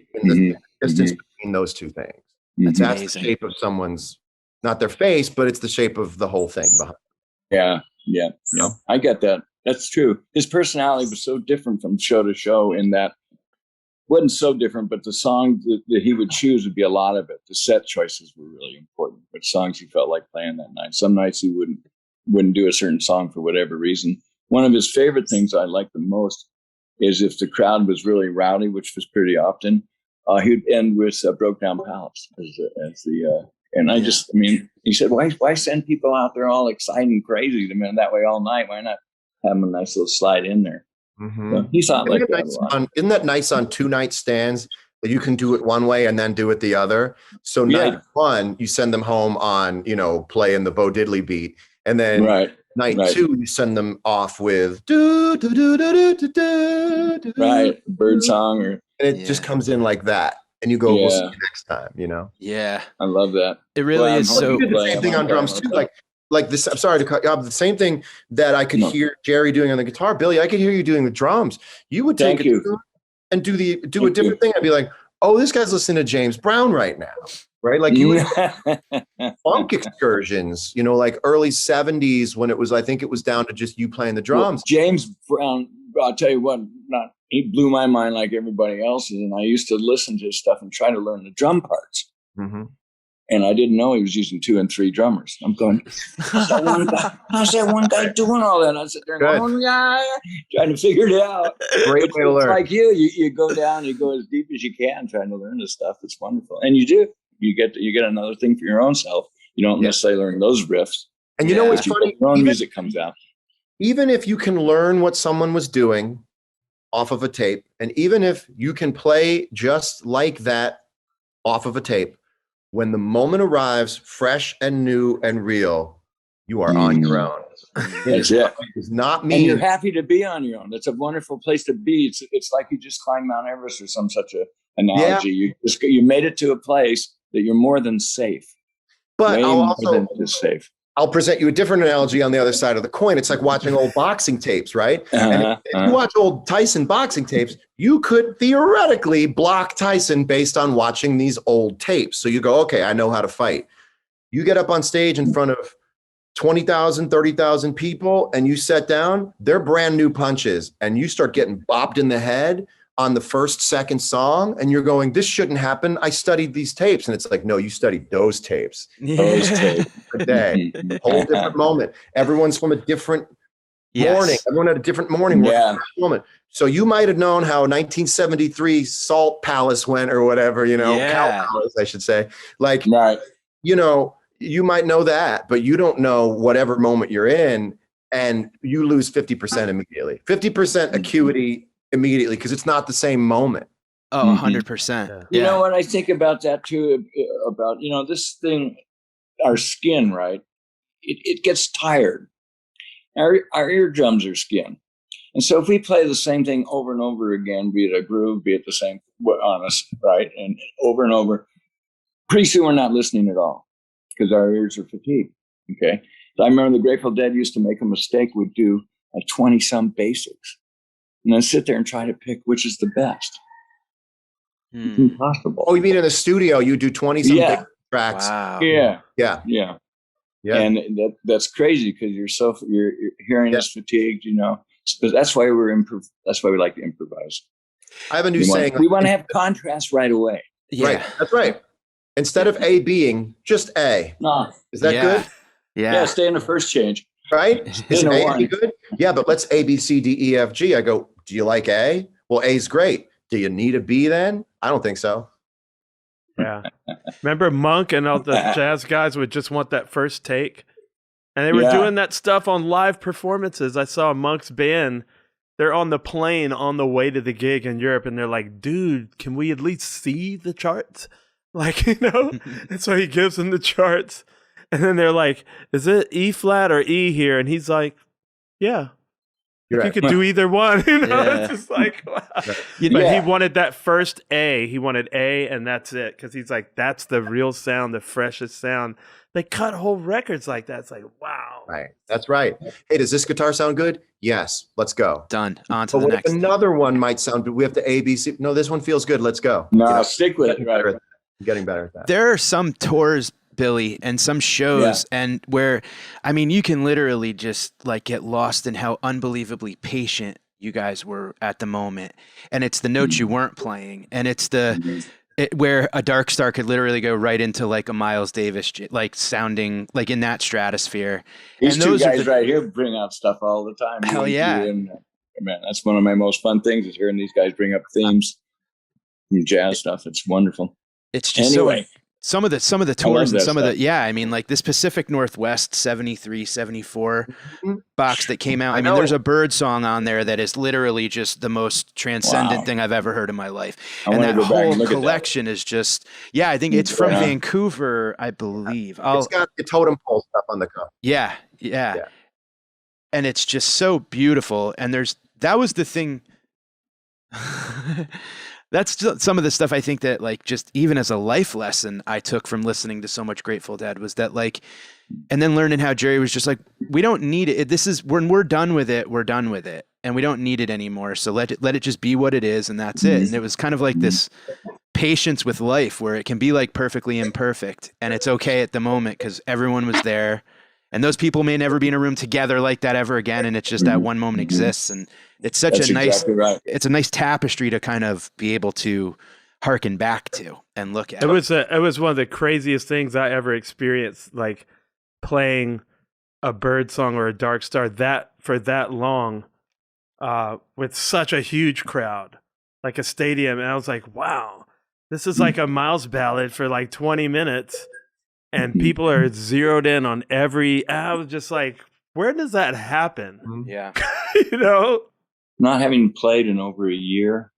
distance between those two things. That's the shape of someone's, not their face, but it's the shape of the whole thing behind. Yeah. I get that. That's true. His personality was so different from show to show in that wasn't so different, but the song that he would choose would be a lot of it. The set choices were really important. Which songs he felt like playing that night. Some nights he wouldn't do a certain song for whatever reason. One of his favorite things I like the most is if the crowd was really rowdy, which was pretty often. He'd end with "Broke Down Palace" as the. And I mean, he said, "Why send people out there all excited and crazy to me that way all night? Why not have them a nice little slide in there?" So he thought like that. Isn't that nice on 2-night stands that you can do it one way and then do it the other? So night one, you send them home on, playing the Bo Diddley beat, and then night two, you send them off with bird song, and it just comes in like that, and you go, "We'll see you next time." Yeah, I love that. It really is so. You did the same thing on drums too, like this. I'm sorry to cut you off. The same thing that I could hear Jerry doing on the guitar, Billy, I could hear you doing the drums. You would take it and do a different thing. I'd be like, "Oh, this guy's listening to James Brown right now." Right? Like you would funk excursions, like early 70s when I think it was down to just you playing the drums. Well, James Brown, I'll tell you what, he blew my mind like everybody else's. And I used to listen to his stuff and try to learn the drum parts. And I didn't know he was using 2 and 3 drummers. I'm going, how's that one guy doing all that? And I sit there going, trying to figure it out. Great way to learn. Like you go down, you go as deep as you can trying to learn this stuff. It's wonderful. And you do. You get another thing for your own self. You don't necessarily learn those riffs. And you know what's funny? Your own music comes out. Even if you can learn what someone was doing off of a tape, and even if you can play just like that off of a tape, when the moment arrives, fresh and new and real, you are on your own. That's it. It's not me. And you're happy to be on your own. That's a wonderful place to be. It's like you just climbed Mount Everest or some such a analogy. Yeah. You made it to a place that you're more than safe. But I'll safe. present you a different analogy on the other side of the coin. It's like watching old boxing tapes, right? And if you watch old Tyson boxing tapes, you could theoretically block Tyson based on watching these old tapes. So you go, okay, I know how to fight. You get up on stage in front of 20,000, 30,000 people and you sit down, they're brand new punches and you start getting bopped in the head on the first, second song, and you're going, this shouldn't happen. I studied these tapes. And it's like, no, you studied those tapes. Those tapes a day. Whole different moment. Everyone's from a different morning. Everyone had a different morning. Moment. So you might have known how 1973 Salt Palace went or whatever, Cow Palace, I should say. Like, you might know that, but you don't know whatever moment you're in, and you lose 50% immediately. 50% acuity immediately because it's not the same moment. Oh, 100%. You know what I think about that too, about, this thing, our skin, right? It gets tired. Our eardrums are skin. And so if we play the same thing over and over again, be it a groove, be it the same on us, right? And over, pretty soon we're not listening at all because our ears are fatigued. Okay. So I remember the Grateful Dead used to make a mistake, would do a 20-some basics. And then sit there and try to pick which is the best. It's impossible. Oh, you mean in the studio you do 20-some tracks? Wow. Yeah. And that's crazy because your hearing is fatigued. But that's why that's why we like to improvise. I have a new saying. We want to have contrast right away. Yeah. Right. That's right. Instead of A being, just A. Is that good? Yeah. Stay in the first change. Right? Is A good? Yeah, but let's A, B, C, D, E, F, G. I go, do you like A? Well, A's great. Do you need a B then? I don't think so. Yeah. Remember Monk and all the jazz guys would just want that first take? And they were doing that stuff on live performances. I saw Monk's band. They're on the plane on the way to the gig in Europe, and they're like, dude, can we at least see the charts? Like, And so he gives them the charts. And then they're like, is it E flat or E here? And he's like, yeah. You could do either one. It's just like, wow. But he wanted that first A. He wanted A, and that's it. Because he's like, that's the real sound, the freshest sound. They cut whole records like that. It's like, wow. Right. That's right. Hey, does this guitar sound good? Yes. Let's go. Done. On to the next. Another one might sound good. We have to A, B, C. No, this one feels good. Let's go. No, stick with it. Right. I'm getting better at that. There are some tours, Billy, and some shows and where, you can literally just like get lost in how unbelievably patient you guys were at the moment. And it's the notes you weren't playing. And it's where a Dark Star could literally go right into like a Miles Davis, like sounding like in that stratosphere. These and those two guys right here bring out stuff all the time. Hell yeah. And, man, that's one of my most fun things is hearing these guys bring up themes and jazz stuff. It's wonderful. It's just some of the tours and some of the, like this Pacific Northwest 73, 74 box that came out. There's a Bird song on there that is literally just the most transcendent thing I've ever heard in my life. And that whole collection is just, I think it's from Vancouver, I believe. It's got the totem pole stuff on the cover. Yeah. And it's just so beautiful. And that was the thing. That's some of the stuff I think that like just even as a life lesson I took from listening to so much Grateful Dead was that like, and then learning how Jerry was just like, we don't need it. This is when we're done with it, we're done with it and we don't need it anymore. So let it just be what it is. And that's it. And it was kind of like this patience with life where it can be like perfectly imperfect and it's okay at the moment because everyone was there. And those people may never be in a room together like that ever again. And it's just that one moment exists. And it's such it's a nice tapestry to kind of be able to harken back to and look at. It was one of the craziest things I ever experienced, like playing a Bird song or a Dark Star for that long, with such a huge crowd, like a stadium. And I was like, wow, this is like a Miles ballad for like 20 minutes. And people are zeroed in on I was just like, where does that happen? Yeah. You know? Not having played in over a year,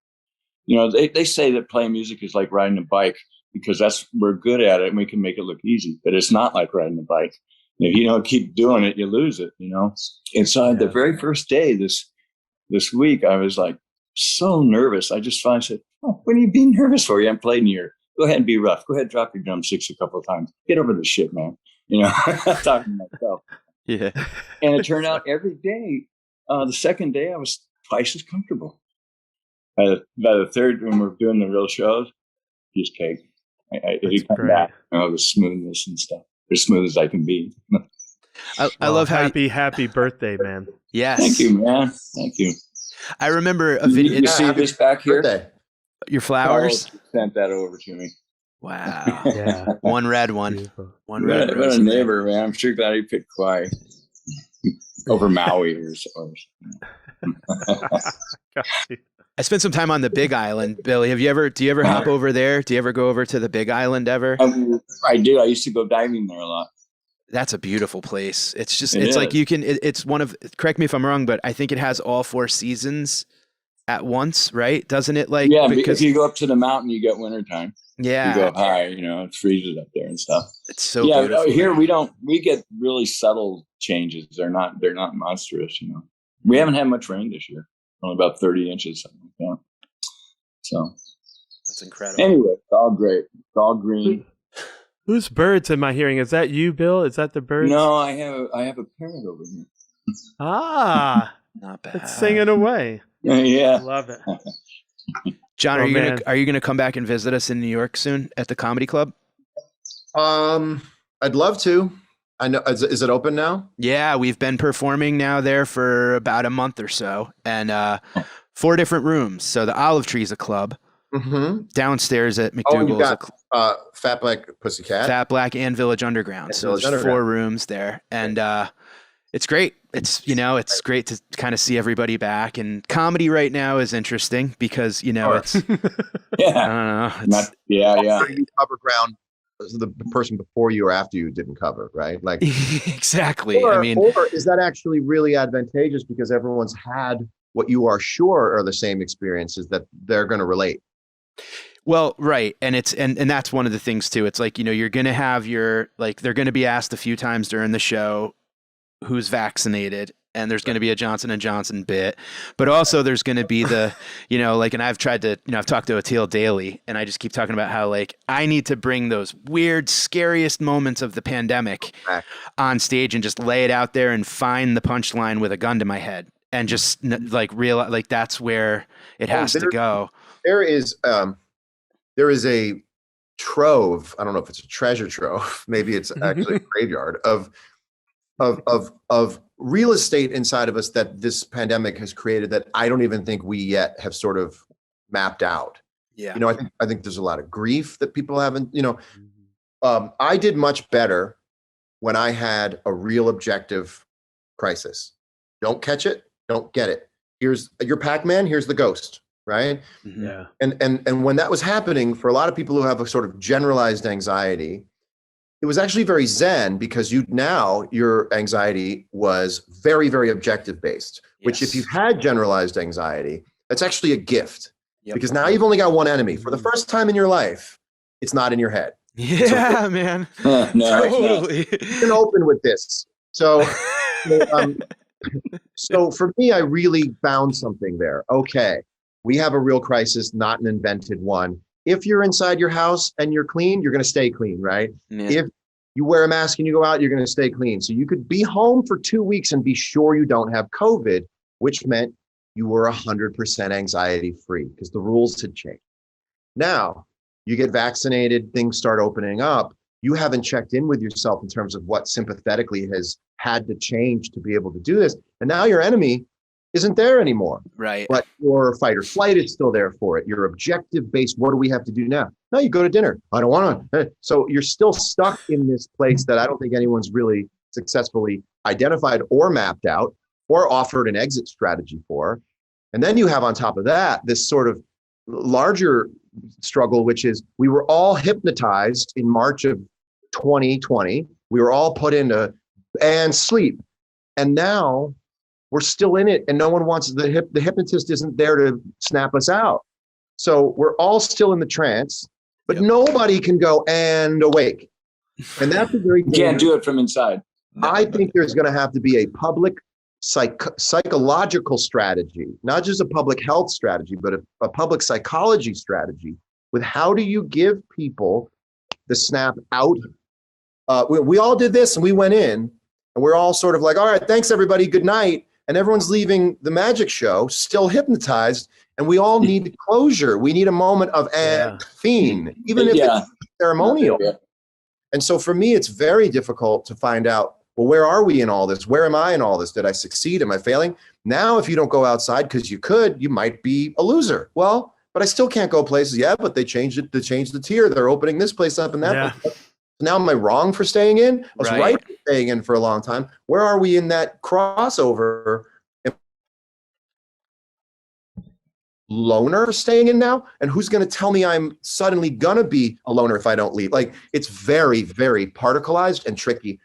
you know, they say that playing music is like riding a bike because we're good at it and we can make it look easy, but it's not like riding a bike. If you don't keep doing it, you lose it, you know? And so the very first day this week, I was like so nervous. I just finally said, oh, what are you being nervous for? You haven't played in a year. Go ahead and be rough. Go ahead, drop your drumsticks a couple of times. Get over the shit, man. You know, talking to myself. Yeah. And it turned out every day, the second day, I was twice as comfortable. By the third, when we're doing the real shows, just cake. It come back, you know, the smoothness and stuff. As smooth as I can be. I love how happy birthday, man. Yes. Thank you, man. Thank you. I remember a video. You see this back here? Birthday. Your flowers? Carlos sent that over to me. Wow. Yeah. One red one. Beautiful. One red What rose. a neighbor, man. I'm sure glad he picked Kauai over Maui or something. Got you. I spent some time on the Big Island. Billy, do you ever hop over there? Do you ever go over to the Big Island ever? I do. I used to go diving there a lot. That's a beautiful place. It's just, It it's is. like it's one of, correct me if I'm wrong, but I think it has all 4 seasons at once, right? Doesn't it? Like, Yeah, because if you go up to the mountain, you get wintertime. yeah, You go high, you know, it freezes up there and stuff. it's so Yeah, beautiful. here we get really subtle changes. They're not monstrous, you know. We haven't had much rain this year. Only about 30 inches, something like that. So That's incredible. anyway, it's all great. It's all green. Whose birds am I hearing? Is that you, Bill? Is that the birds? No, I have a parrot over here. Ah, Not bad. it's singing away. Yeah. Love it. John, Oh, are man. you gonna come back and visit us in New York soon at the Comedy Club? I'd love to. I know. Is it open now? Yeah, we've been performing now there for about a month or so, and 4 different rooms. So the Olive Tree's a club. Mm-hmm. Downstairs at Oh, and you've McDougal's, got Fat Black Pussycat. Fat Black and Village Underground. And So Village there's Underground. 4 rooms there, and it's great. It's great to kind of see everybody back. And comedy right now is interesting because it's I Yeah. don't know. It's, Yeah. You cover ground the person before you or after you didn't cover, right? Like exactly. or, I mean, or is that actually really advantageous because everyone's had what you are sure are the same experiences that they're going to relate? well, right. And it's and that's one of the things too. It's like, you're going to have they're going to be asked a few times during the show who's vaccinated, and there's going to be a Johnson & Johnson bit, but also there's going to be the, and I've tried to, I've talked to Atil daily, and I just keep talking about how like I need to bring those weird, scariest moments of the pandemic on stage and just lay it out there and find the punchline with a gun to my head and just realize like that's where it has to go. There is a trove. I don't know if it's a treasure trove. Maybe it's actually a graveyard of real estate inside of us that this pandemic has created that I don't even think we yet have sort of mapped out. Yeah. I think there's a lot of grief that people haven't, I did much better when I had a real objective crisis. Don't catch it. Don't get it. Here's your Pac-Man. Here's the ghost. Right. Mhm. Yeah. And when that was happening for a lot of people who have a sort of generalized anxiety, it was actually very zen because your anxiety was very, very objective based, which if you've had generalized anxiety, that's actually a gift because now you've only got one enemy. For the first time in your life, it's not in your head. Yeah, man. No, Totally. You can open with this. So, so for me, I really found something there. Okay, we have a real crisis, not an invented one. If you're inside your house and you're clean, you're going to stay clean, right? Yeah. If you wear a mask and you go out, you're going to stay clean. So you could be home for 2 weeks and be sure you don't have COVID, which meant you were 100% anxiety free because the rules had changed. Now you get vaccinated, things start opening up. You haven't checked in with yourself in terms of what sympathetically has had to change to be able to do this. And now your enemy isn't there anymore. Right. But your fight or flight is still there for it. Your objective based, what do we have to do now? No, you go to dinner. I don't want to. So you're still stuck in this place that I don't think anyone's really successfully identified or mapped out or offered an exit strategy for. And then you have on top of that, this sort of larger struggle, which is we were all hypnotized in March of 2020. We were all put into and sleep. And now we're still in it and no one wants the hypnotist isn't there to snap us out. So we're all still in the trance, but nobody can go and awake. And that's a very you can't do it from inside. I think there's going to have to be a public psychological strategy, not just a public health strategy, but a public psychology strategy with how do you give people the snap out. We all did this and we went in and we're all sort of like, all right, thanks everybody, good night. And everyone's leaving the magic show still hypnotized. And we all need closure. We need a moment of fiend, even if it's ceremonial. And so for me, it's very difficult to find out, well, where are we in all this? Where am I in all this? Did I succeed? Am I failing? Now, if you don't go outside because you might be a loser. Well, but I still can't go places. Yeah, but they changed it. They changed the tier. They're opening this place up and that place up. Now, am I wrong for staying in? I was right for staying in for a long time. Where are we in that crossover? Loner for staying in now? And who's going to tell me I'm suddenly going to be a loner if I don't leave? Like, it's very, very particleized and tricky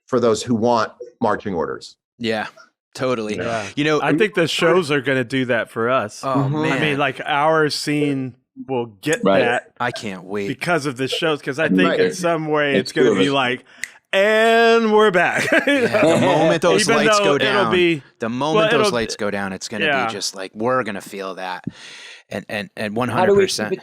for those who want marching orders. Yeah, totally. Yeah. You know, I think the shows are going to do that for us. Oh, man. I mean, like our scene will get that. I can't wait because of the shows. Because I think in some way it's going to be like, and we're back. The moment those lights go down, those lights go down, it's going to be just like, we're going to feel that. And 100%.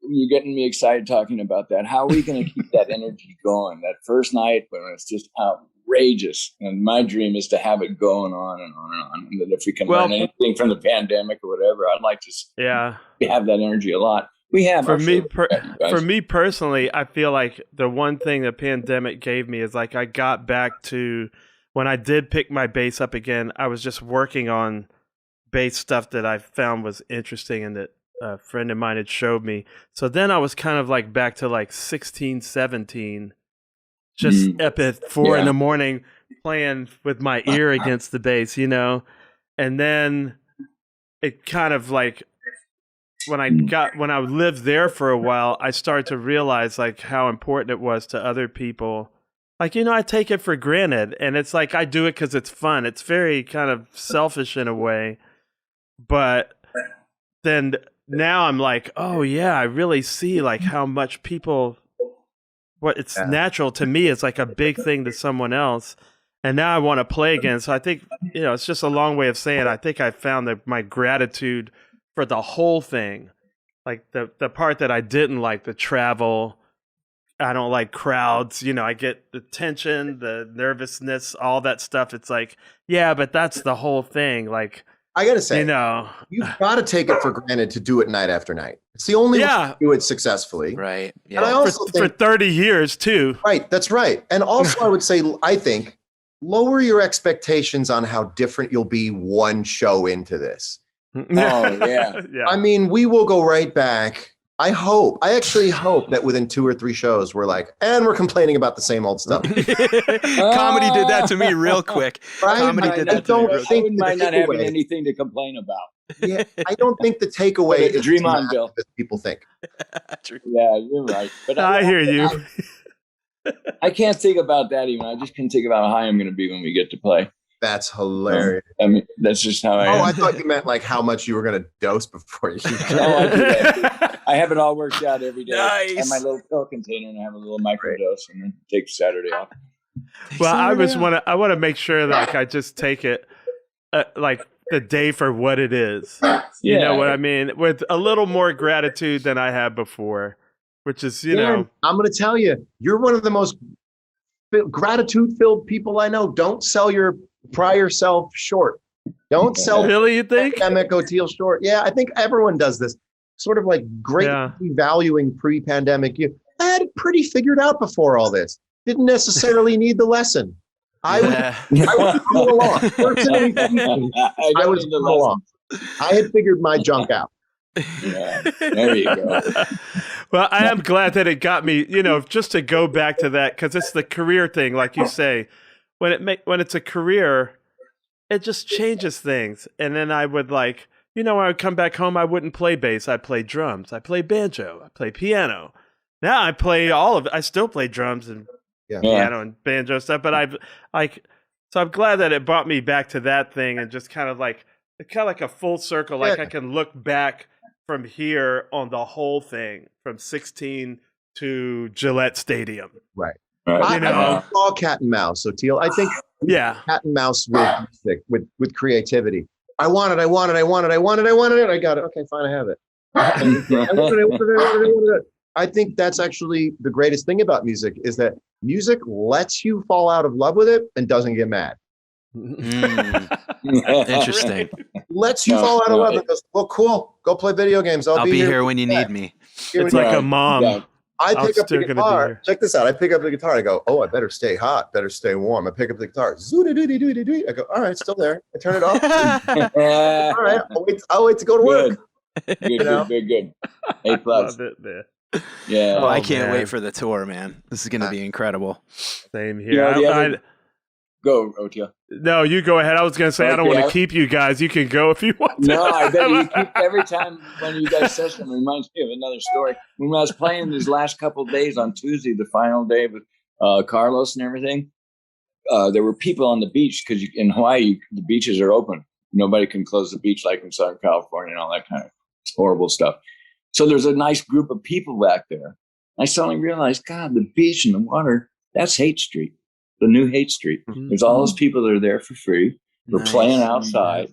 You're getting me excited talking about that. How are we going to keep that energy going? That first night when it's just outrageous. And my dream is to have it going on and on and on. And that if we can learn anything from the pandemic or whatever, I'd like to have that energy a lot. We have for me personally, I feel like the one thing the pandemic gave me is like I got back to when I did pick my bass up again. I was just working on bass stuff that I found was interesting and that a friend of mine had showed me. So then I was kind of like back to like 16, 17, just up at 4 in the morning playing with my ear against the bass, you know, and then it kind of like. When I lived there for a while, I started to realize like how important it was to other people. Like, you know, I take it for granted and it's like, I do it cause it's fun. It's very kind of selfish in a way, but then now I'm like, oh yeah, I really see like how much people, what it's natural to me. It's like a big thing to someone else. And now I want to play again. So I think, you know, it's just a long way of saying, I think I found my gratitude for the whole thing. Like the part that I didn't like, the travel, I don't like crowds, you know, I get the tension, the nervousness, all that stuff. It's like, yeah, but that's the whole thing. Like, I got to say, you know, you've got to take it for granted to do it night after night. It's the only way to do it successfully. Right. Yeah. And I also for 30 years too. Right. That's right. And also I would say, I think, lower your expectations on how different you'll be one show into this. Oh, yeah. I mean, we will go right back. I actually hope that within 2 or 3 shows, we're like, and we're complaining about the same old stuff. Comedy did that to me real quick. Right? Comedy did that to me real quick. I wouldn't mind not having anything to complain about. Yeah, I don't think the takeaway is dream on, Bill. as people think. Yeah, you're right. But I hear you. I can't think about that even. I just can think about how high I'm going to be when we get to play. That's hilarious. I mean, that's just how I am. I thought you meant like how much you were going to dose before you. I have it all worked out every day. Nice. I have my little pill container and I have a little microdose and then take Saturday off. Well, I want to make sure that like I just take it like the day for what it is. You know what I mean? With a little more gratitude than I had before, which is, you know. I'm going to tell you, you're one of the most gratitude-filled people I know. Don't sell your prior self short. Don't sell really, you think? Pandemic O'Teal short. Yeah, I think everyone does this. Sort of like greatly valuing pre-pandemic. I had it pretty figured out before all this. Didn't necessarily need the lesson. I would go along. Personally, I was go along. I had figured my junk out. Yeah, there you go. Well, I am glad that it got me, just to go back to that, because it's the career thing, like you say. When it's a career, it just changes things. And then I would when I would come back home, I wouldn't play bass. I played drums. I played banjo. I played piano. Now I play all of it. I still play drums and piano and banjo stuff. But so I'm glad that it brought me back to that thing and just kind of like a full circle. Like I can look back from here on the whole thing from 16 to Gillette Stadium. Right. Right. It's all cat and mouse. So Teal, I think cat and mouse with music, with creativity. I want it. I got it. Okay, fine. I have it. I wanted it. I think that's actually the greatest thing about music is that music lets you fall out of love with it and doesn't get mad. Interesting. Lets you fall out of love and goes, well, cool. Go play video games. I'll be here when you need me. It's like a mom. Yeah. I pick up the guitar. Check this out. I pick up the guitar. I go, oh, I better stay hot. Better stay warm. I pick up the guitar. I go, all right, still there. I turn it off. All right, I'll wait to go to work. Good. A plus. Love it, man. Yeah. Oh, I can't wait for the tour, man. This is going to be incredible. Same here. Go, Otia. No, you go ahead. I was going to say, I don't want to keep you guys. You can go if you want to. No, I bet you keep every time when you guys say something, reminds me of another story. When I was playing these last couple of days on Tuesday, the final day with Carlos and everything, there were people on the beach because in Hawaii, the beaches are open. Nobody can close the beach like in Southern California and all that kind of horrible stuff. So there's a nice group of people back there. I suddenly realized, God, the beach and the water, that's Haight Street. The new Haight Street. There's all those people that are there for free. We're playing outside,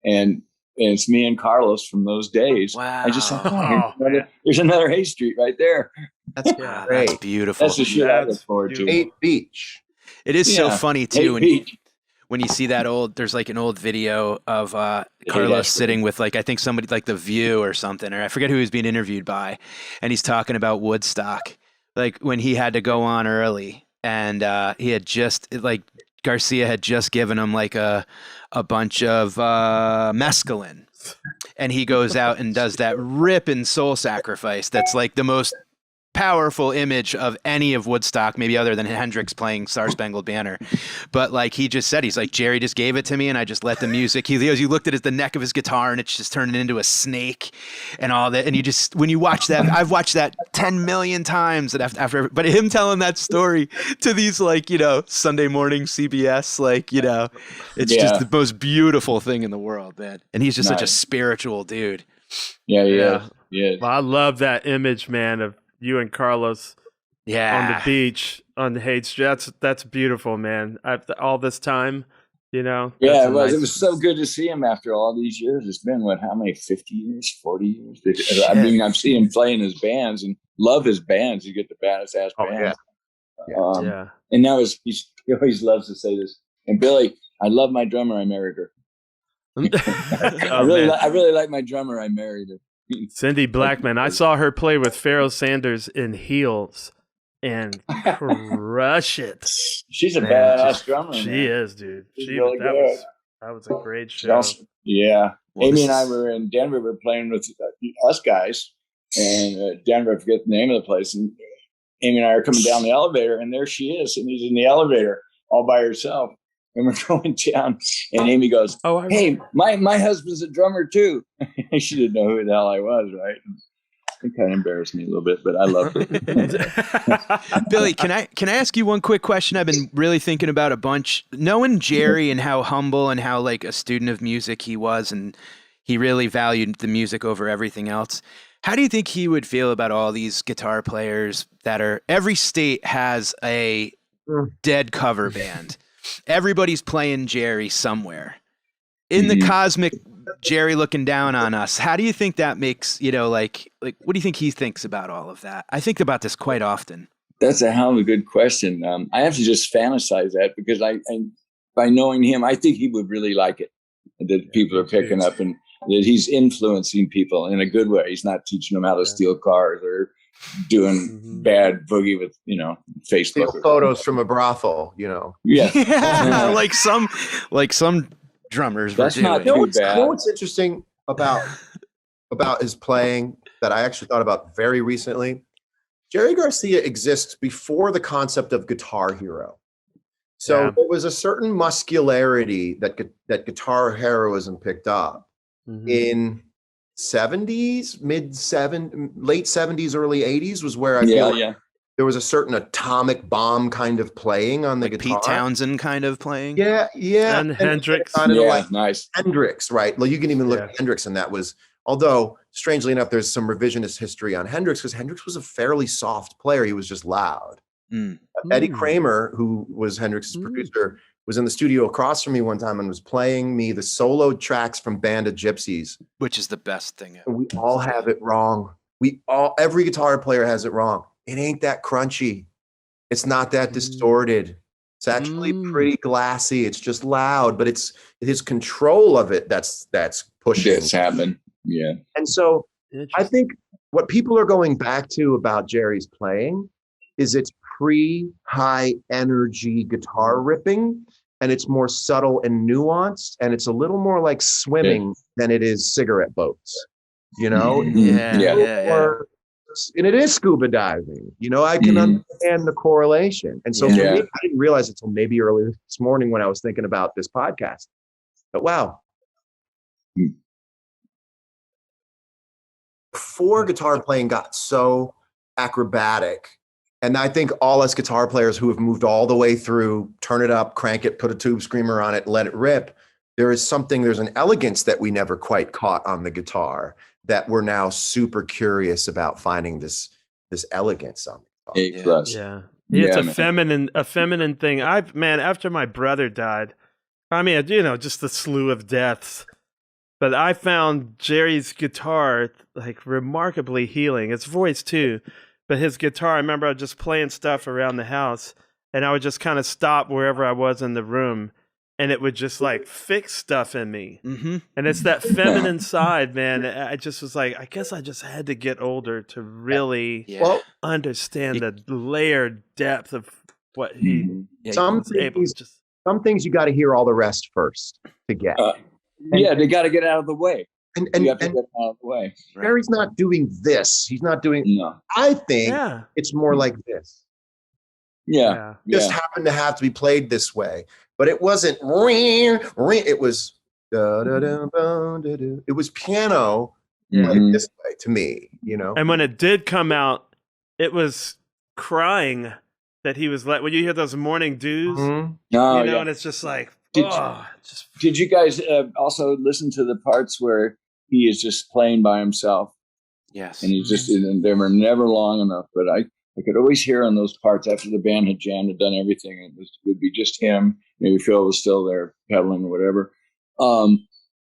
and it's me and Carlos from those days. Wow! I just thought, there's another Haight Street right there. That's great. That's beautiful. That's the shit I look forward to. Haight Beach. It is so funny too when you see that there's like an old video of Carlos sitting with I think somebody like The View or something, or I forget who he was being interviewed by, and he's talking about Woodstock, like when he had to go on early. And he had Garcia had just given him like a bunch of mescaline, and he goes out and does that ripping soul sacrifice. That's like the most powerful image of any of Woodstock, maybe other than Hendrix playing Star Spangled Banner. But like he just said, he's like, Jerry just gave it to me and I just let the music. He goes, you looked at the neck of his guitar and it's just turned into a snake and all that. And you just, when you watch that, I've watched that 10 million times after, but him telling that story to these Sunday morning CBS, it's just the most beautiful thing in the world, man. And he's just such a spiritual dude. Yeah. Well, I love that image, man, of you and Carlos on the beach on the Haight Street. That's beautiful, man. After all this time, Yeah, it was. It was so good to see him after all these years. It's been how many? 50 years, 40 years. I mean, I've seen him play in his bands and love his bands. You get the baddest ass bands. And now he always loves to say this. And Billy, I love my drummer. I married her. I really like my drummer. I married her. Cindy Blackman. I saw her play with Pharoah Sanders in heels and crush it. She's a badass drummer. She is, dude. Really good. That was a great show. Amy and I were in Denver. We were playing with us guys, and Denver. I forget the name of the place. And Amy and I are coming down the elevator, and there she is, and he's in the elevator all by herself. And we're going down, and Amy goes, "Hey, my husband's a drummer too." She didn't know who the hell I was, right? It kind of embarrassed me a little bit, but I loved it. Billy, can I ask you one quick question? I've been really thinking about a bunch. Knowing Jerry and how humble and how like a student of music he was, and he really valued the music over everything else. How do you think he would feel about all these guitar players that are? Every state has a dead cover band. Everybody's playing Jerry somewhere. In the cosmic Jerry looking down on us, how do you think that makes, like what do you think he thinks about all of that? I think about this quite often. That's a hell of a good question. I have to just fantasize that because I by knowing him, I think he would really like it, that people are picking up and that he's influencing people in a good way. He's not teaching them how to steal cars or doing bad boogie with, Facebook photos from a brothel, Yeah, Yeah, like some drummers. That's were not doing. too bad. You know what's interesting about his playing that I actually thought about very recently? Jerry Garcia exists before the concept of Guitar Hero. So there was a certain muscularity that Guitar Heroism picked up in 70s, late 70s, early 80s was where I feel like there was a certain atomic bomb kind of playing on the guitar. Pete Townsend kind of playing. Yeah. And Hendrix. Nice. Hendrix, right? Well, you can even look at Hendrix, and that was, although strangely enough, there's some revisionist history on Hendrix because Hendrix was a fairly soft player. He was just loud. Eddie Kramer, who was Hendrix's producer, was in the studio across from me one time and was playing me the solo tracks from Band of Gypsies, which is the best thing ever. And we all have it wrong. Every guitar player has it wrong. It ain't that crunchy. It's not that distorted. It's actually pretty glassy. It's just loud, but it's his control of it that's pushing. It's happening. Yeah. And so I think what people are going back to about Jerry's playing is it's high energy guitar ripping, and it's more subtle and nuanced, and it's a little more like swimming than it is cigarette boats, and it is scuba diving. I can understand the correlation. And so for me, I didn't realize it until maybe earlier this morning when I was thinking about this podcast. But wow. Before guitar playing got so acrobatic, and I think all us guitar players who have moved all the way through, turn it up, crank it, put a tube screamer on it, let it rip, there's an elegance that we never quite caught on the guitar that we're now super curious about finding this elegance on the guitar. It's a feminine thing. After my brother died, just the slew of deaths, but I found Jerry's guitar like remarkably healing. His voice too. But his guitar, I remember I was just playing stuff around the house, and I would just kind of stop wherever I was in the room, and it would just like fix stuff in me. And it's that feminine side, man. I just was like, I guess I just had to get older to really understand the layered depth of what he some things you got to hear all the rest first to get. They got to get out of the way. And you have to get out of the way. Jerry's not doing this. He's not doing. No. I think it's more like this. Yeah. Just happened to have to be played this way, but it wasn't. It was. It was piano like this way to me, And when it did come out, it was crying that he was when you hear those morning dews, and it's just like. Did you guys also listen to the parts where he is just playing by himself? Yes. And he's just, they were never long enough, but I could always hear on those parts after the band had jammed and done everything, it would be just him. Maybe Phil was still there pedaling or whatever.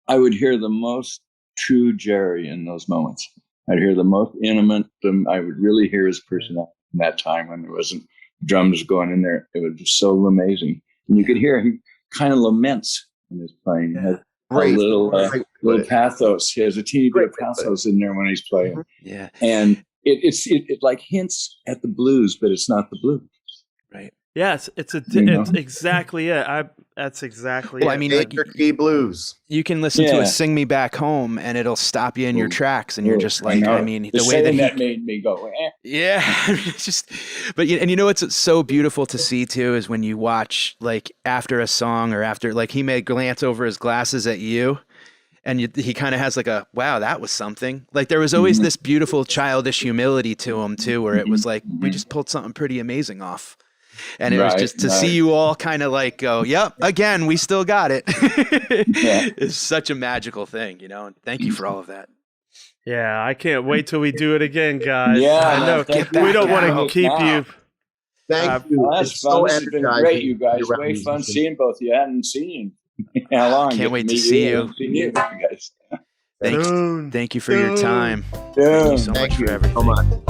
I would hear the most true Jerry in those moments. I'd hear the most intimate. I would really hear his personality in that time when there wasn't drums going in there. It was just so amazing. And you could hear him kind of laments in his playing. He has a little pathos. He has a teeny bit of pathos in there when he's playing. Yeah. And it like hints at the blues, but it's not the blues. Right. Yes, it's exactly it. That's exactly it. I mean, like key blues. You can listen to a "Sing Me Back Home" and it'll stop you in your tracks, and you're just like, the way that made me go, it's just. But what's so beautiful to see too is when you watch like after a song or after like he may glance over his glasses at you. And he kind of has like a, wow, that was something. Like there was always this beautiful childish humility to him too, where it was like, we just pulled something pretty amazing off. And it was just to see you all kind of like go, yep, again, we still got it. It's such a magical thing, and thank you for all of that. Yeah, I can't wait till we do it again, guys. Yeah, I know. We don't want to keep you. Thank you. Well, that's fun. This has been great, you guys. Way fun seeing both of you. I hadn't seen you. How long? Can't wait to see you. Guys. Thank you for your time. Thank you so much for everything.